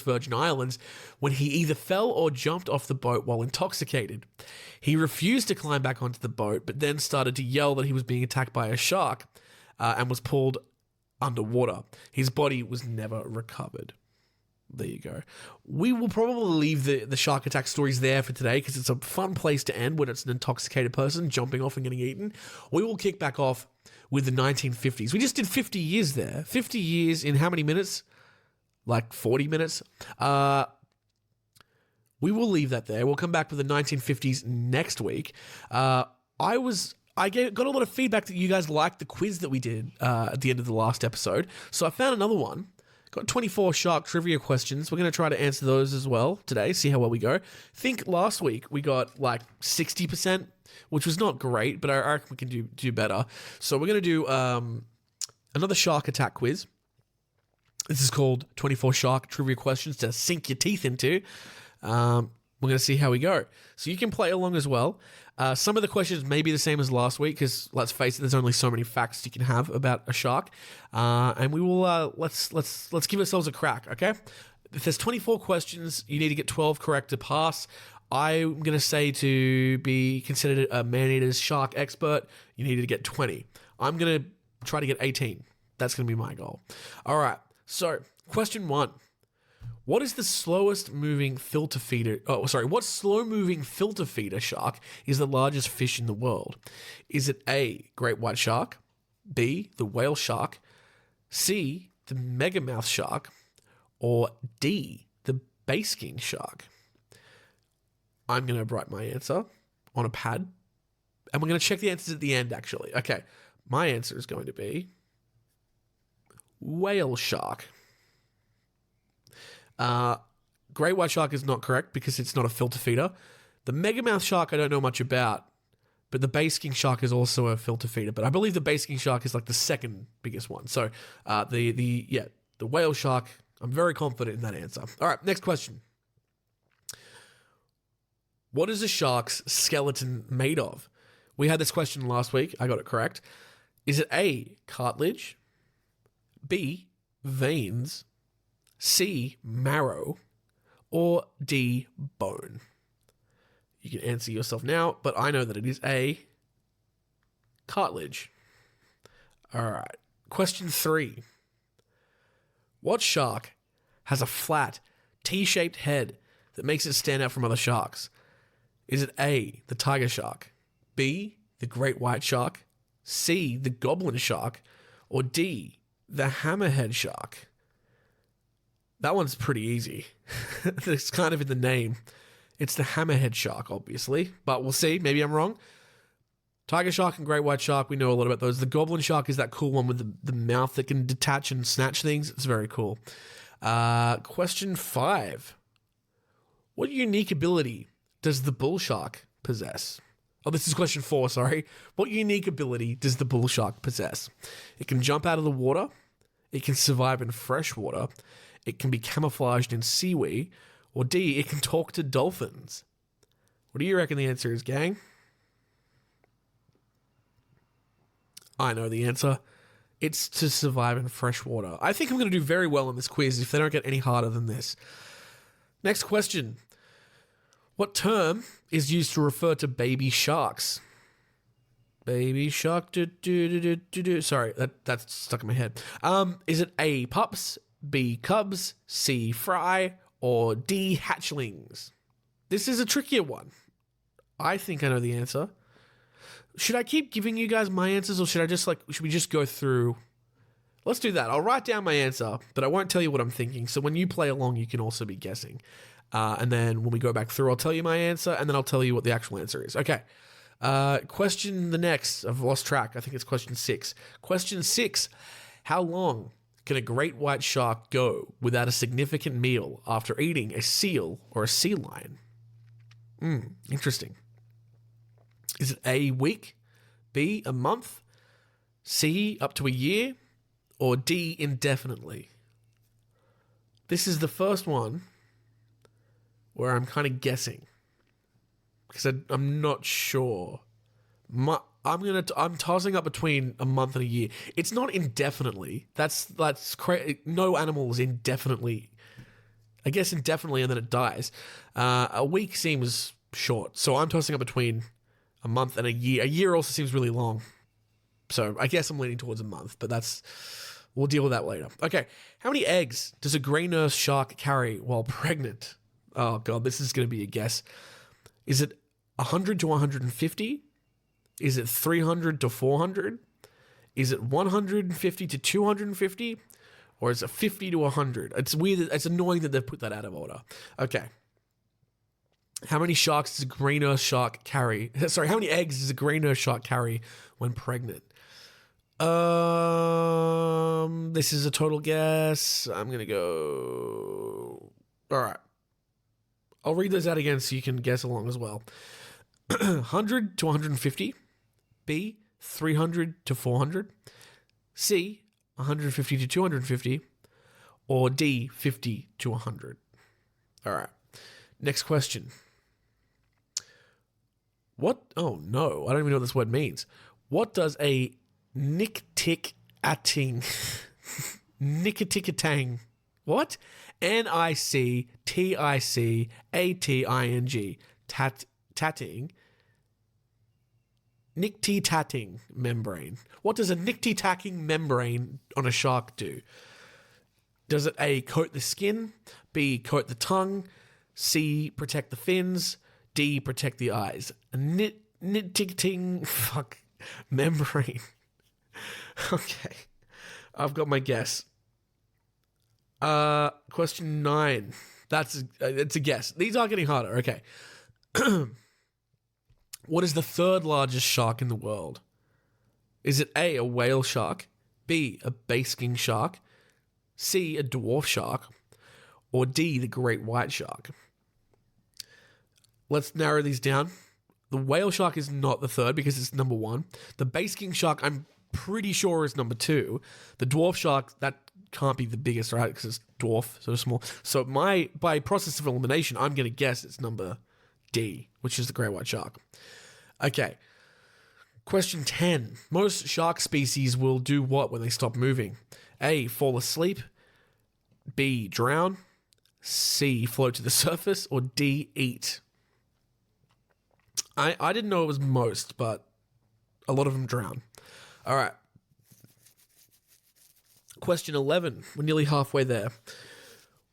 Virgin Islands, when he either fell or jumped off the boat while intoxicated. He refused to climb back onto the boat, but then started to yell that he was being attacked by a shark and was pulled underwater. His body was never recovered. There you go. We will probably leave the shark attack stories there for today because it's a fun place to end when it's an intoxicated person jumping off and getting eaten. We will kick back off with the 1950s. We just did 50 years there. 50 years in how many minutes? Like 40 minutes. We will leave that there. We'll come back with the 1950s next week. Got a lot of feedback that you guys liked the quiz that we did at the end of the last episode. So I found another one. Got 24 shark trivia questions. We're going to try to answer those as well today, see how well we go. I think last week we got like 60%, which was not great, but I reckon we can do better. So we're going to do another shark attack quiz. This is called 24 shark trivia questions to sink your teeth into. We're going to see how we go. So you can play along as well. Some of the questions may be the same as last week because, let's face it, there's only so many facts you can have about a shark. And we will let's give ourselves a crack, okay? If there's 24 questions, you need to get 12 correct to pass. I'm going to say to be considered a man-eater's shark expert, you need to get 20. I'm going to try to get 18. That's going to be my goal. All right. So, question 1. What is the slowest moving filter feeder? What slow moving filter feeder shark is the largest fish in the world? Is it A, great white shark, B, the whale shark, C, the megamouth shark, or D, the basking shark? I'm going to write my answer on a pad, and we're going to check the answers at the end, actually. Okay, my answer is going to be whale shark. Great white shark is not correct because it's not a filter feeder. The megamouth shark I don't know much about, but the basking shark is also a filter feeder. But I believe the basking shark is like the second biggest one. So the whale shark, I'm very confident in that answer. All right, next question. What is a shark's skeleton made of? We had this question last week. I got it correct. Is it A, cartilage, B, veins, C, marrow, or D, bone? You can answer yourself now, but I know that it is A, cartilage. All right. Question 3. What shark has a flat, T-shaped head that makes it stand out from other sharks? Is it A, the tiger shark, B, the great white shark, C, the goblin shark, or D, the hammerhead shark? That one's pretty easy. It's kind of in the name. It's the hammerhead shark, obviously, but we'll see. Maybe I'm wrong. Tiger shark and great white shark, we know a lot about those. The goblin shark is that cool one with the mouth that can detach and snatch things. It's very cool. Question 5. What unique ability does the bull shark possess? Oh, this is question 4, sorry. What unique ability does the bull shark possess? It can jump out of the water. It can survive in fresh water. It can be camouflaged in seaweed. Or D, it can talk to dolphins. What do you reckon the answer is, gang? I know the answer. It's to survive in fresh water. I think I'm going to do very well on this quiz if they don't get any harder than this. Next question. What term is used to refer to baby sharks? Baby shark, Sorry, that's stuck in my head. Is it A, pups, B, cubs, C, fry, or D, hatchlings? This is a trickier one. I think I know the answer. Should I keep giving you guys my answers, or should we just go through? Let's do that. I'll write down my answer, but I won't tell you what I'm thinking. So when you play along, you can also be guessing. And then when we go back through, I'll tell you my answer, and then I'll tell you what the actual answer is. Okay. Question the next. I've lost track. I think it's question 6. Question 6. How long can a great white shark go without a significant meal after eating a seal or a sea lion? Interesting. Is it A, week, B, a month, C, up to a year, or D, indefinitely? This is the first one where I'm kind of guessing because I'm not sure. I'm tossing up between a month and a year. It's not indefinitely. That's no animal is indefinitely. I guess indefinitely, and then it dies. A week seems short, so I'm tossing up between a month and a year. A year also seems really long, so I guess I'm leaning towards a month. But We'll deal with that later. Okay, how many eggs does a gray nurse shark carry while pregnant? Oh god, this is going to be a guess. Is it 100 to 150? Is it 300 to 400? Is it 150 to 250? Or is it 50 to 100? It's weird. It's annoying that they've put that out of order. Okay. How many sharks does a gray nurse shark carry? Sorry, how many eggs does a gray nurse shark carry when pregnant? This is a total guess. I'm going to go... All right. I'll read those out again so you can guess along as well. 100 to 150. B, 300 to 400. C, 150 to 250. Or D, 50 to 100. All right. Next question. What? Oh, no. I don't even know what this word means. What does a nictic-atting... Nictic-atang... What? Nictic-atting... Tatting... Nictitating membrane. What does a nictitating membrane on a shark do? Does it A, coat the skin, B, coat the tongue, C, protect the fins, D, protect the eyes? A nictitating membrane. Okay. I've got my guess. Question 9. It's a guess. These are getting harder. Okay. What is the third largest shark in the world? Is it A, a whale shark, B, a basking shark, C, a dwarf shark, or D, the great white shark? Let's narrow these down. The whale shark is not the third because it's number 1. The basking shark, I'm pretty sure, is number 2. The dwarf shark, that can't be the biggest, right? Because it's dwarf, so small. So by process of elimination, I'm going to guess it's number D, which is the great white shark. Okay. Question 10. Most shark species will do what when they stop moving? A, fall asleep. B, drown. C, float to the surface. Or D, eat. I didn't know it was most, but a lot of them drown. All right. Question 11. We're nearly halfway there.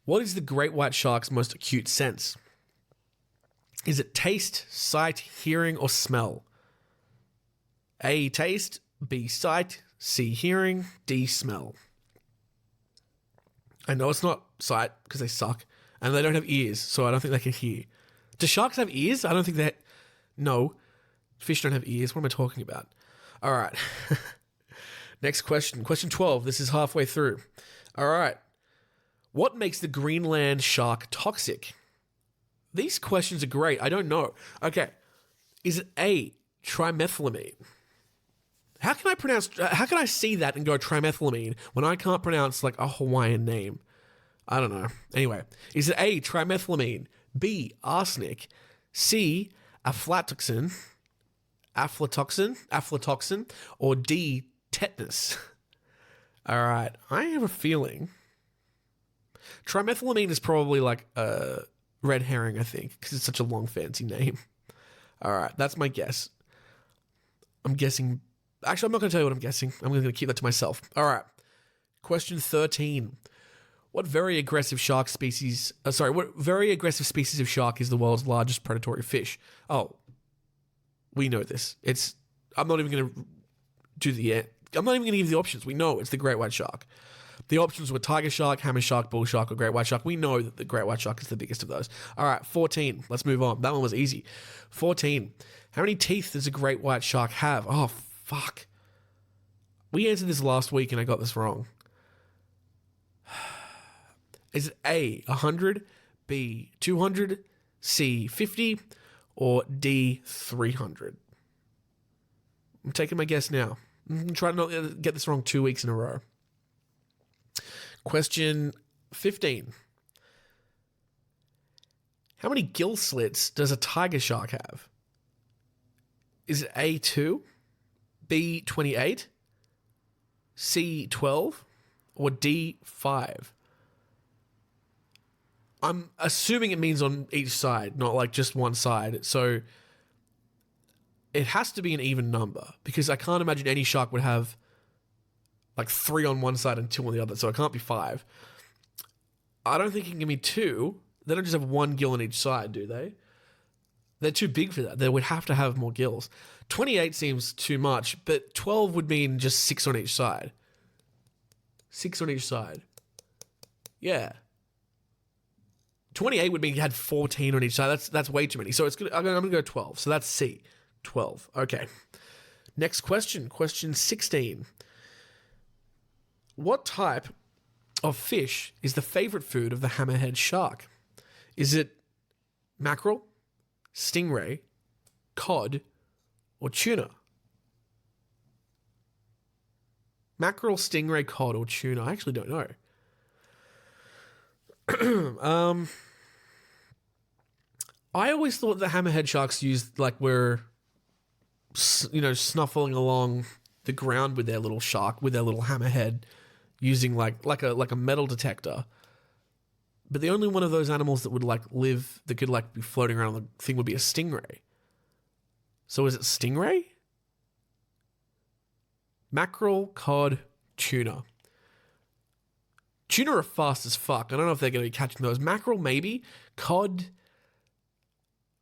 What is the great white shark's most acute sense? Is it taste, sight, hearing, or smell? A, taste, B, sight, C, hearing, D, smell. I know it's not sight because they suck, and they don't have ears, so I don't think they can hear. Do sharks have ears? I don't think they... No. Fish don't have ears. What am I talking about? All right. Next question. Question 12. This is halfway through. All right. What makes the Greenland shark toxic? These questions are great. I don't know. Okay. Is it A, trimethylamine? How can I see that and go trimethylamine when I can't pronounce like a Hawaiian name? I don't know. Anyway, is it A, trimethylamine, B, arsenic, C, aflatoxin, or D, tetanus? All right. I have a feeling trimethylamine is probably like a red herring, I think, because it's such a long, fancy name. All right, that's my guess. I'm guessing... Actually, I'm not going to tell you what I'm guessing. I'm going to keep that to myself. All right. Question 13. What very aggressive species of shark is the world's largest predatory fish? Oh, we know this. I'm not even going to give the options. We know it's the great white shark. The options were tiger shark, hammer shark, bull shark, or great white shark. We know that the great white shark is the biggest of those. All right, 14. Let's move on. That one was easy. 14. How many teeth does a great white shark have? Oh, fuck. We answered this last week and I got this wrong. Is it A, 100, B, 200, C, 50, or D, 300? I'm taking my guess now. I'm trying not to get this wrong 2 weeks in a row. Question 15. How many gill slits does a tiger shark have? Is it A, 2, B, 28, C, 12, or D, 5? I'm assuming it means on each side, not like just one side. So it has to be an even number because I can't imagine any shark would have like 3 on one side and 2 on the other, so it can't be 5. I don't think you can give me 2. They don't just have 1 gill on each side, do they? They're too big for that. They would have to have more gills. 28 seems too much, but 12 would mean just 6 on each side. 6 on each side. Yeah. 28 would mean you had 14 on each side. That's way too many. So I'm going to go 12. So that's C. 12. Okay. Next question. Question 16. What type of fish is the favorite food of the hammerhead shark? Is it mackerel, stingray, cod, or tuna? Mackerel, stingray, cod, or tuna? I actually don't know. I always thought the hammerhead sharks used were, snuffling along the ground with their little shark, with their little hammerhead, using like a metal detector. But the only one of those animals that would live, that could be floating around the thing, would be a stingray. So is it stingray? Mackerel, cod, tuna. Tuna are fast as fuck. I don't know if they're going to be catching those. Mackerel, maybe. Cod,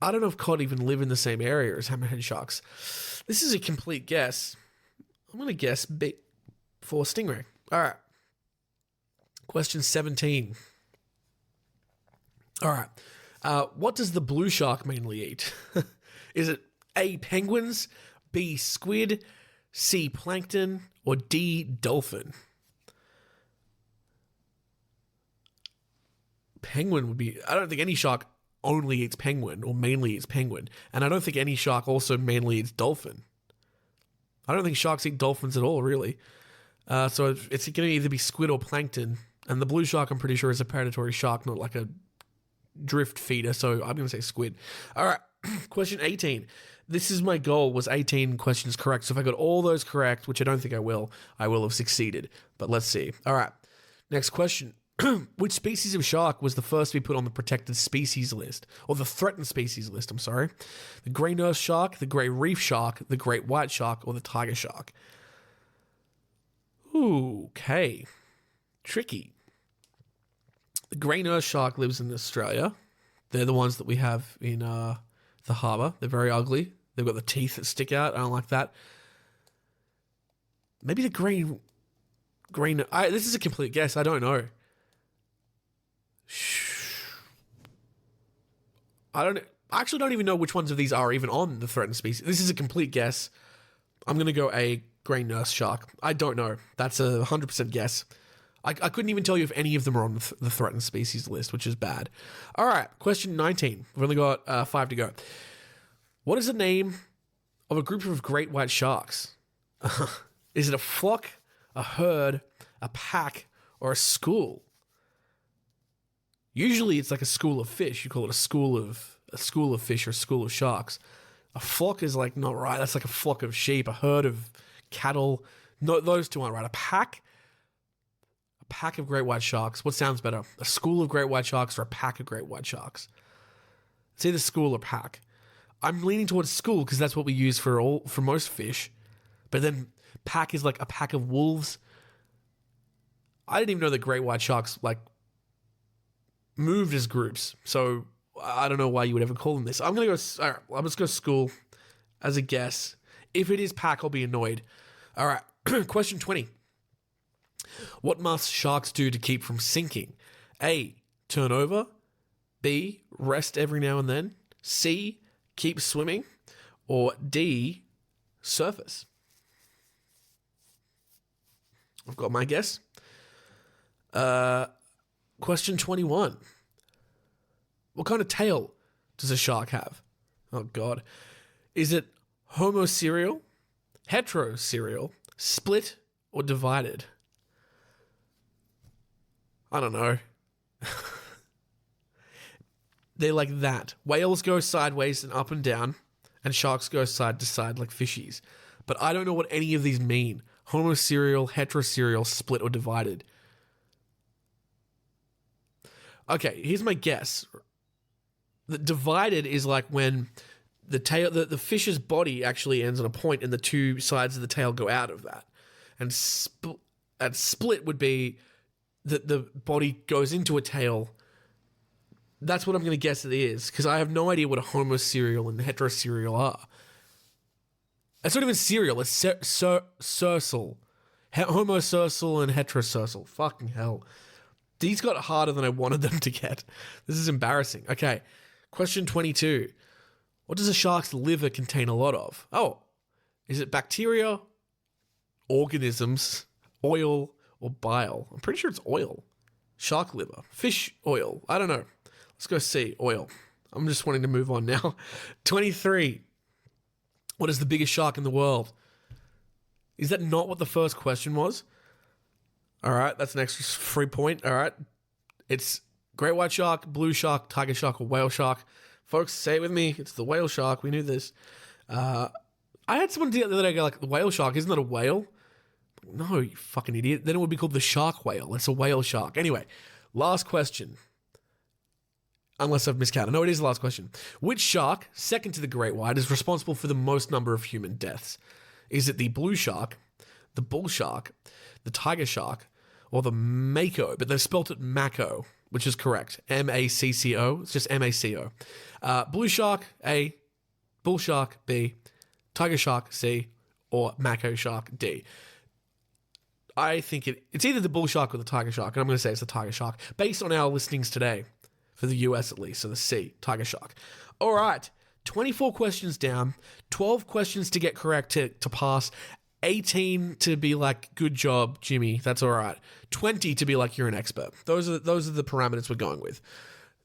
I don't know if cod even live in the same area as hammerhead sharks. This is a complete guess. I'm going to guess B for stingray. All right. Question 17. All right. What does the blue shark mainly eat? Is it A, penguins, B, squid, C, plankton, or D, dolphin? Penguin would be... I don't think any shark only eats penguin or mainly eats penguin. And I don't think any shark also mainly eats dolphin. I don't think sharks eat dolphins at all, really. So it's going to either be squid or plankton. And the blue shark, I'm pretty sure, is a predatory shark, not like a drift feeder. So I'm going to say squid. All right. Question 18. This is my goal, was 18 questions correct. So if I got all those correct, which I don't think I will have succeeded. But let's see. All right. Next question. Which species of shark was the first to be put on the protected species list? Or the threatened species list, I'm sorry. The grey nurse shark, the grey reef shark, the great white shark, or the tiger shark? Ooh, okay. Tricky. The grey nurse shark lives in Australia. They're the ones that we have in the harbour. They're very ugly. They've got the teeth that stick out. I don't like that. Maybe the grey... this is a complete guess. I don't know. I actually don't even know which ones of these are even on the threatened species. This is a complete guess. I'm going to go A, grey nurse shark. I don't know. That's a 100% guess. I couldn't even tell you if any of them are on the threatened species list, which is bad. All right, question 19. We've only got 5 to go. What is the name of a group of great white sharks? Is it a flock, a herd, a pack, or a school? Usually it's like a school of fish. You call it a school of fish or a school of sharks. A flock is not right. That's like a flock of sheep, a herd of cattle. No, those two aren't right. A pack of great white sharks. What sounds better? A school of great white sharks or a pack of great white sharks? It's either school or pack. I'm leaning towards school because that's what we use for most fish. But then pack is like a pack of wolves. I didn't even know that great white sharks moved as groups. So I don't know why you would ever call them this. I'm going to go, all right, I'll just go school as a guess. If it is pack, I'll be annoyed. All right, question 20. What must sharks do to keep from sinking? A, turn over. B, rest every now and then. C, keep swimming. Or D, surface. I've got my guess. Question 21. What kind of tail does a shark have? Oh, God. Is it homoserial, heteroserial, split, or divided? I don't know. They're like that. Whales go sideways and up and down, and sharks go side to side like fishies. But I don't know what any of these mean. Homoserial, heteroserial, split, or divided. Okay, here's my guess. The divided is like when the tail, the fish's body actually ends on a point and the two sides of the tail go out of that. And and split would be that the body goes into a tail. That's what I'm going to guess it is, because I have no idea what a homoserial and heteroserial are. It's not even serial, it's cersal. Homocersal and heterocersal. Fucking hell. These got harder than I wanted them to get. This is embarrassing. Okay, question 22. What does a shark's liver contain a lot of? Oh, is it bacteria, organisms, oil, or bile? I'm pretty sure it's oil. Shark liver. Fish oil. I don't know. Let's go see. Oil. I'm just wanting to move on now. 23. What is the biggest shark in the world? Is that not what the first question was? All right, that's an extra free point. All right. It's great white shark, blue shark, tiger shark, or whale shark. Folks, say it with me. It's the whale shark. We knew this. I had someone the other day go like, the whale shark, isn't that a whale? No, you fucking idiot. Then it would be called the shark whale. It's a whale shark. Anyway, last question. Unless I've miscounted. No, it is the last question. Which shark, second to the great white, is responsible for the most number of human deaths? Is it the blue shark, the bull shark, the tiger shark, or the mako? But they've spelt it mako, which is correct. M-A-C-C-O. It's just M-A-C-O. Blue shark, A. Bull shark, B. Tiger shark, C. Or mako shark, D. I think it's either the bull shark or the tiger shark, and I'm going to say it's the tiger shark, based on our listings today, for the US at least, so the C, tiger shark. All right. 24 questions down, 12 questions to get correct to pass, 18 to be like, good job, Jimmy, that's all right. 20 to be like, you're an expert. Those are the parameters we're going with.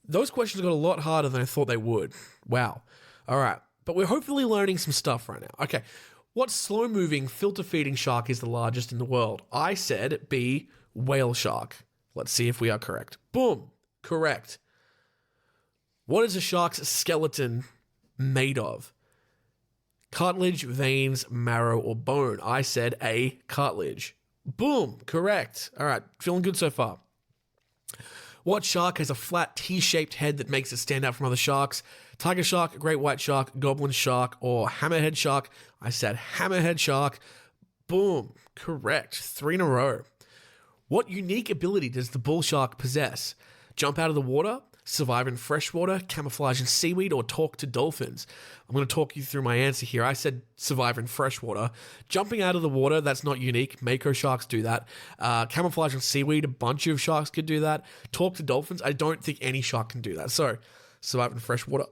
Those questions got a lot harder than I thought they would. Wow. All right. But we're hopefully learning some stuff right now. Okay. What slow-moving, filter-feeding shark is the largest in the world? I said B, whale shark. Let's see if we are correct. Boom. Correct. What is a shark's skeleton made of? Cartilage, veins, marrow, or bone? I said A, cartilage. Boom, correct. All right, feeling good so far. What shark has a flat T-shaped head that makes it stand out from other sharks? Tiger shark, great white shark, goblin shark, or hammerhead shark? I said hammerhead shark. Boom, correct. 3 in a row. What unique ability does the bull shark possess? Jump out of the water, survive in freshwater, camouflage in seaweed, or talk to dolphins? I'm going to talk you through my answer here. I said survive in freshwater. Jumping out of the water, that's not unique. Mako sharks do that. Camouflage in seaweed, a bunch of sharks could do that. Talk to dolphins, I don't think any shark can do that. So, survive in freshwater.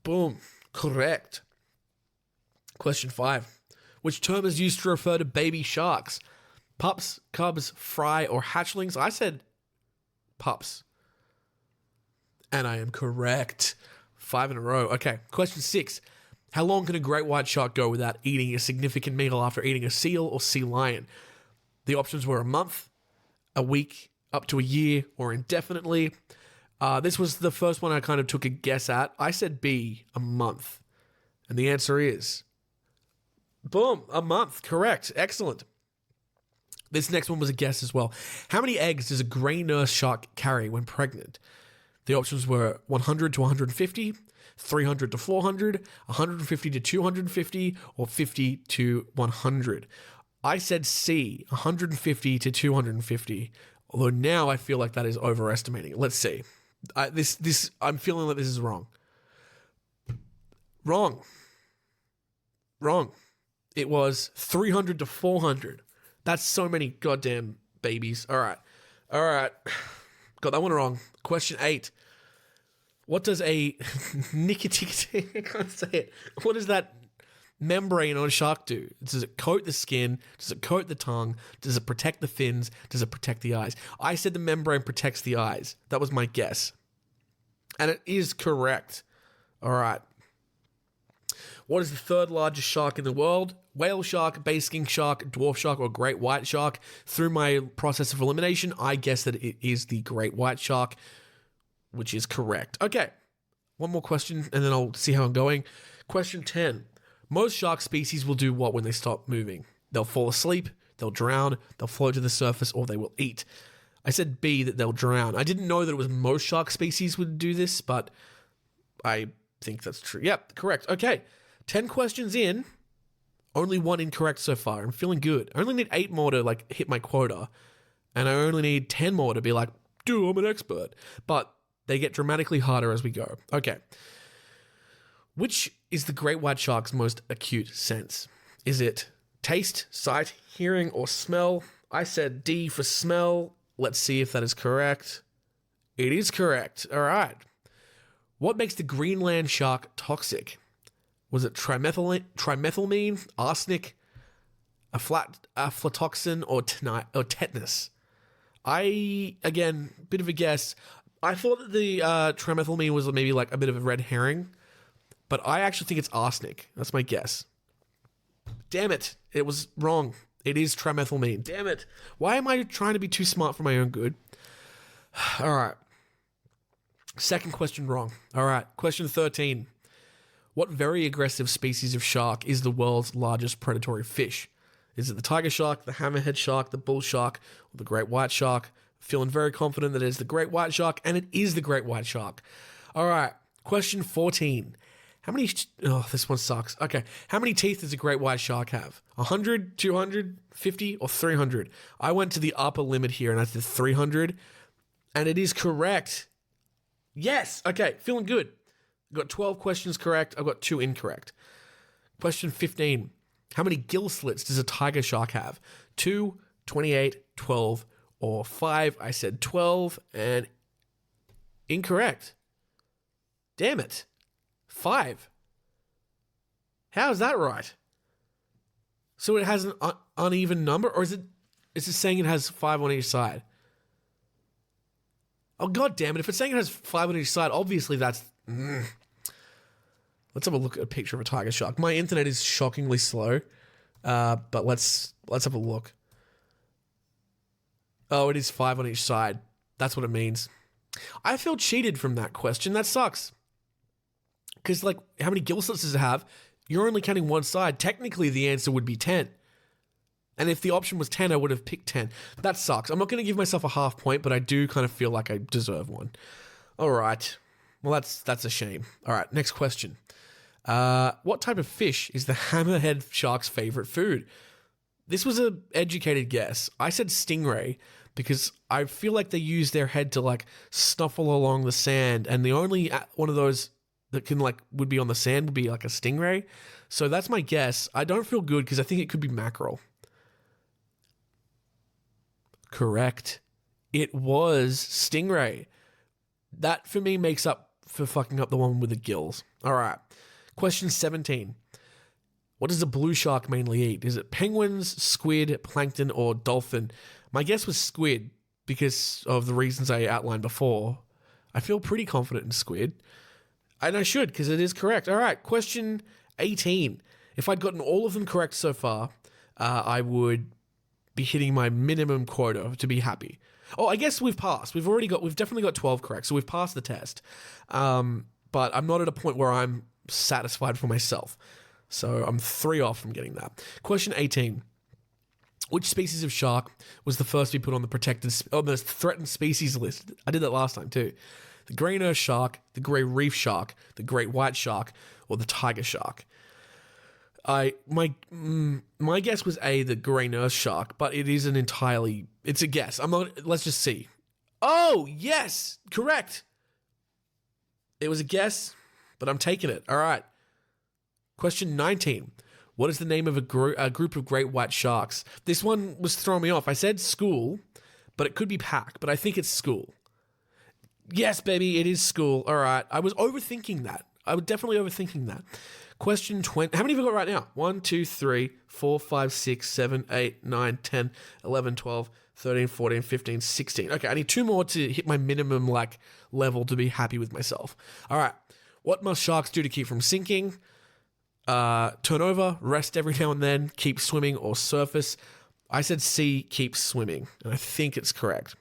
Boom. Correct. Question 5. Which term is used to refer to baby sharks? Pups, cubs, fry, or hatchlings? I said pups. And I am correct. 5 in a row. Okay, question 6. How long can a great white shark go without eating a significant meal after eating a seal or sea lion? The options were a month, a week, up to a year, or indefinitely. This was the first one I kind of took a guess at. I said B, a month. And the answer is, boom, a month. Correct. Excellent. This next one was a guess as well. How many eggs does a gray nurse shark carry when pregnant? The options were 100 to 150, 300 to 400, 150 to 250, or 50 to 100. I said C, 150 to 250, although now I feel like that is overestimating it. Let's see. I'm feeling like this is wrong. Wrong. It was 300 to 400. That's so many goddamn babies. All right. Got that one wrong. Question 8. What does a nicotine, I can't say it. What does that membrane on a shark do? Does it coat the skin? Does it coat the tongue? Does it protect the fins? Does it protect the eyes? I said the membrane protects the eyes. That was my guess. And it is correct. All right. What is the third largest shark in the world? Whale shark, basking shark, dwarf shark, or great white shark? Through my process of elimination, I guess that it is the great white shark, which is correct. Okay, one more question, and then I'll see how I'm going. Question 10. Most shark species will do what when they stop moving? They'll fall asleep, they'll drown, they'll float to the surface, or they will eat. I said B, that they'll drown. I didn't know that it was most shark species would do this, but I think that's true. Yep, correct. Okay, 10 questions in. Only one incorrect so far. I'm feeling good. I only need 8 more to like hit my quota. And I only need 10 more to be like, dude, I'm an expert. But they get dramatically harder as we go. Okay. Which is the great white shark's most acute sense? Is it taste, sight, hearing, or smell? I said D for smell. Let's see if that is correct. It is correct. All right. What makes the Greenland shark toxic? Was it trimethylamine, arsenic, aflatoxin, or tetanus? Again, bit of a guess. I thought that the trimethylamine was maybe like a bit of a red herring, but I actually think it's arsenic. That's my guess. Damn it. It was wrong. It is trimethylamine. Damn it. Why am I trying to be too smart for my own good? All right. Second question wrong. All right. Question 13. What very aggressive species of shark is the world's largest predatory fish? Is it the tiger shark, the hammerhead shark, the bull shark, or the great white shark? Feeling very confident that it is the great white shark, and it is the great white shark. All right. Question 14. How many... Oh, this one sucks. Okay. How many teeth does a great white shark have? 100, 200, 50, or 300? I went to the upper limit here, and I said 300, and it is correct. Yes. Okay. Feeling good. I've got 12 questions correct. I've got 2 incorrect. Question 15. How many gill slits does a tiger shark have? 2, 28, 12, or 5? I said 12, and incorrect. Damn it. 5. How is that right? So it has an uneven number, or is it saying it has 5 on each side? Oh, god damn it. If it's saying it has 5 on each side, obviously that's... Let's have a look at a picture of a tiger shark. My internet is shockingly slow, but let's have a look. Oh, it is 5 on each side. That's what it means. I feel cheated from that question. That sucks. Because, like, how many gill slits does it have? You're only counting one side. Technically, the answer would be 10. And if the option was 10, I would have picked 10. That sucks. I'm not going to give myself a half point, but I do kind of feel like I deserve one. All right. Well, that's a shame. All right, next question. What type of fish is the hammerhead shark's favorite food? This was an educated guess. I said stingray because I feel like they use their head to like snuffle along the sand, and the only one of those that can would be on the sand would be like a stingray. So that's my guess. I don't feel good because I think it could be mackerel. Correct. It was stingray. That for me makes up for fucking up the one with the gills. All right. Question 17. What does a blue shark mainly eat? Is it penguins, squid, plankton, or dolphin? My guess was squid because of the reasons I outlined before. I feel pretty confident in squid. And I should because it is correct. All right. Question 18. If I'd gotten all of them correct so far, I would be hitting my minimum quota to be happy. Oh, I guess we've passed. We've definitely got 12 correct, so we've passed the test. But I'm not at a point where I'm satisfied for myself. So I'm 3 off from getting that. Question 18. Which species of shark was the first to be put on the most threatened species list? I did that last time too. The grey nurse shark, the grey reef shark, the great white shark, or the tiger shark? My guess was A, the grey nurse shark, but it is it's a guess. Let's just see. Oh, yes, correct. It was a guess, but I'm taking it. All right. Question 19. What is the name of a group of great white sharks? This one was throwing me off. I said school, but it could be pack, but I think it's school. Yes, baby, it is school. All right. I was overthinking that. I was definitely overthinking that. Question 20. How many have we got right now? 1, 2, 3, 4, 5, 6, 7, 8, 9, 10, 11, 12, 13, 14, 15, 16. Okay, I need 2 more to hit my minimum level to be happy with myself. All right. What must sharks do to keep from sinking? Turn over, rest every now and then, keep swimming, or surface. I said C, keep swimming, and I think it's correct.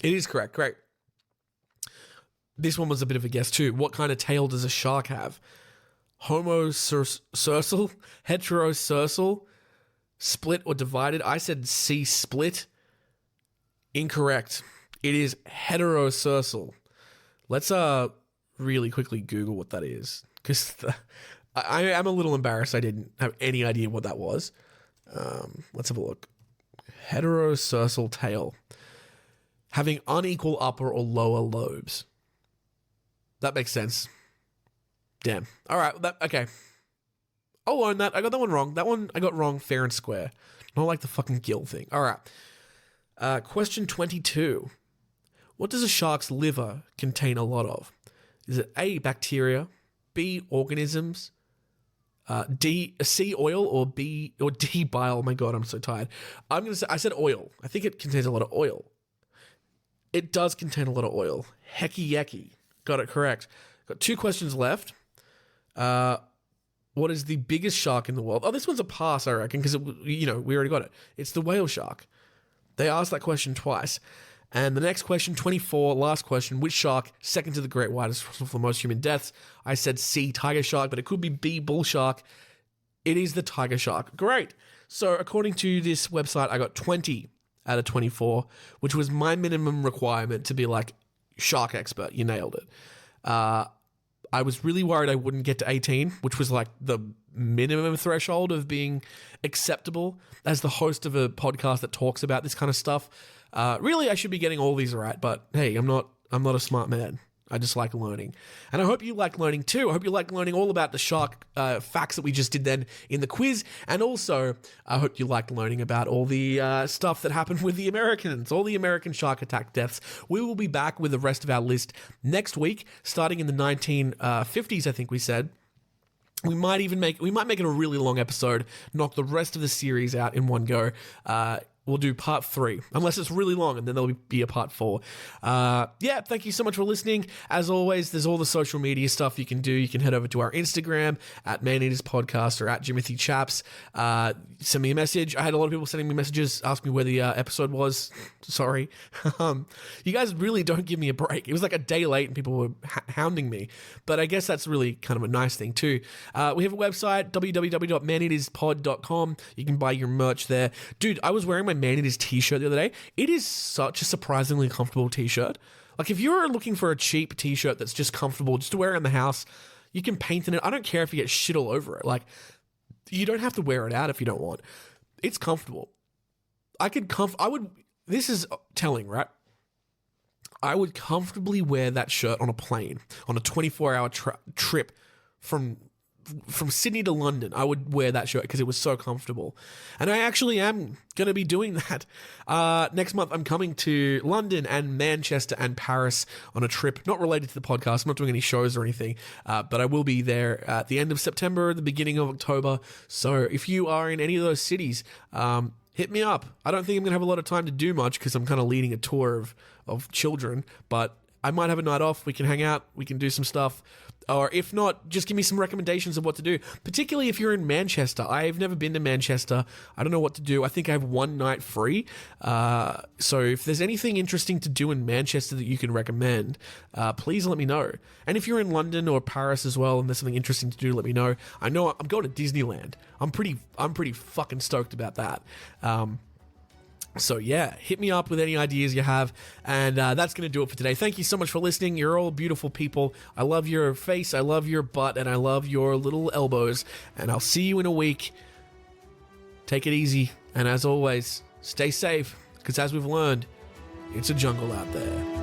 It is correct. Great. This one was a bit of a guess too. What kind of tail does a shark have? Homocersal, heterocersal, split or divided. I said C, split. Incorrect. It is heterocersal. Let's really quickly Google what that is, because I am a little embarrassed I didn't have any idea what that was. Let's have a look. Heterocersal tail. Having unequal upper or lower lobes. That makes sense. Damn. All right. Okay. I'll own that. I got that one wrong. That one I got wrong fair and square. Not like the fucking gill thing. All right. Question 22. What does a shark's liver contain a lot of? Is it A, bacteria, B, organisms, D, sea oil, or B, or D, bile? Oh my God, I'm so tired. I'm going to say, I said oil. I think it contains a lot of oil. It does contain a lot of oil. Hecky yecky. Got it correct. Got 2 questions left. What is the biggest shark in the world? Oh, this one's a pass, I reckon, because, we already got it. It's the whale shark. They asked that question twice. And the next question, 24, last question, which shark, second to the great white, is responsible for the most human deaths? I said C, tiger shark, but it could be B, bull shark. It is the tiger shark. Great. So according to this website, I got 20 out of 24, which was my minimum requirement to be like shark expert. You nailed it. I was really worried I wouldn't get to 18, which was like the minimum threshold of being acceptable as the host of a podcast that talks about this kind of stuff. Really, I should be getting all these right, but hey, I'm not a smart man. I just like learning. And I hope you like learning too. I hope you like learning all about the shark facts that we just did then in the quiz. And also, I hope you like learning about all the stuff that happened with the Americans, all the American shark attack deaths. We will be back with the rest of our list next week, starting in the 1950s, I think we said. We might make it a really long episode, knock the rest of the series out in one go. We'll do part 3, unless it's really long, and then there'll be a part 4. Thank you so much for listening. As always, there's all the social media stuff you can do. You can head over to our Instagram at Man Eaters Podcast or at Jimothy Chaps. Send me a message. I had a lot of people sending me messages, asking me where the episode was. Sorry. You guys really don't give me a break. It was like a day late and people were hounding me. But I guess that's really kind of a nice thing too. We have a website, www.maneaterspod.com. You can buy your merch there. Dude, I was wearing my Man Eaters t-shirt the other day. It is such a surprisingly comfortable t-shirt. Like if you're looking for a cheap t-shirt that's just comfortable, just to wear in the house, you can paint in it. I don't care if you get shit all over it. Like you don't have to wear it out if you don't want. It's comfortable. This is telling, right? I would comfortably wear that shirt on a plane, on a 24-hour trip from Sydney to London. I would wear that shirt because it was so comfortable. And I actually am going to be doing that. Next month, I'm coming to London and Manchester and Paris on a trip, not related to the podcast. I'm not doing any shows or anything, but I will be there at the end of September, the beginning of October. So if you are in any of those cities, hit me up. I don't think I'm going to have a lot of time to do much because I'm kind of leading a tour of children, but I might have a night off. We can hang out. We can do some stuff. Or if not, just give me some recommendations of what to do. Particularly if you're in Manchester. I've never been to Manchester. I don't know what to do. I think I have one night free. So if there's anything interesting to do in Manchester that you can recommend, please let me know. And if you're in London or Paris as well and there's something interesting to do, let me know. I know I'm going to Disneyland. I'm pretty fucking stoked about that. So yeah, hit me up with any ideas you have, and that's going to do it for today. Thank you so much for listening. You're all beautiful people. I love your face, I love your butt, and I love your little elbows, and I'll see you in a week. Take it easy, and as always, stay safe, because as we've learned, it's a jungle out there.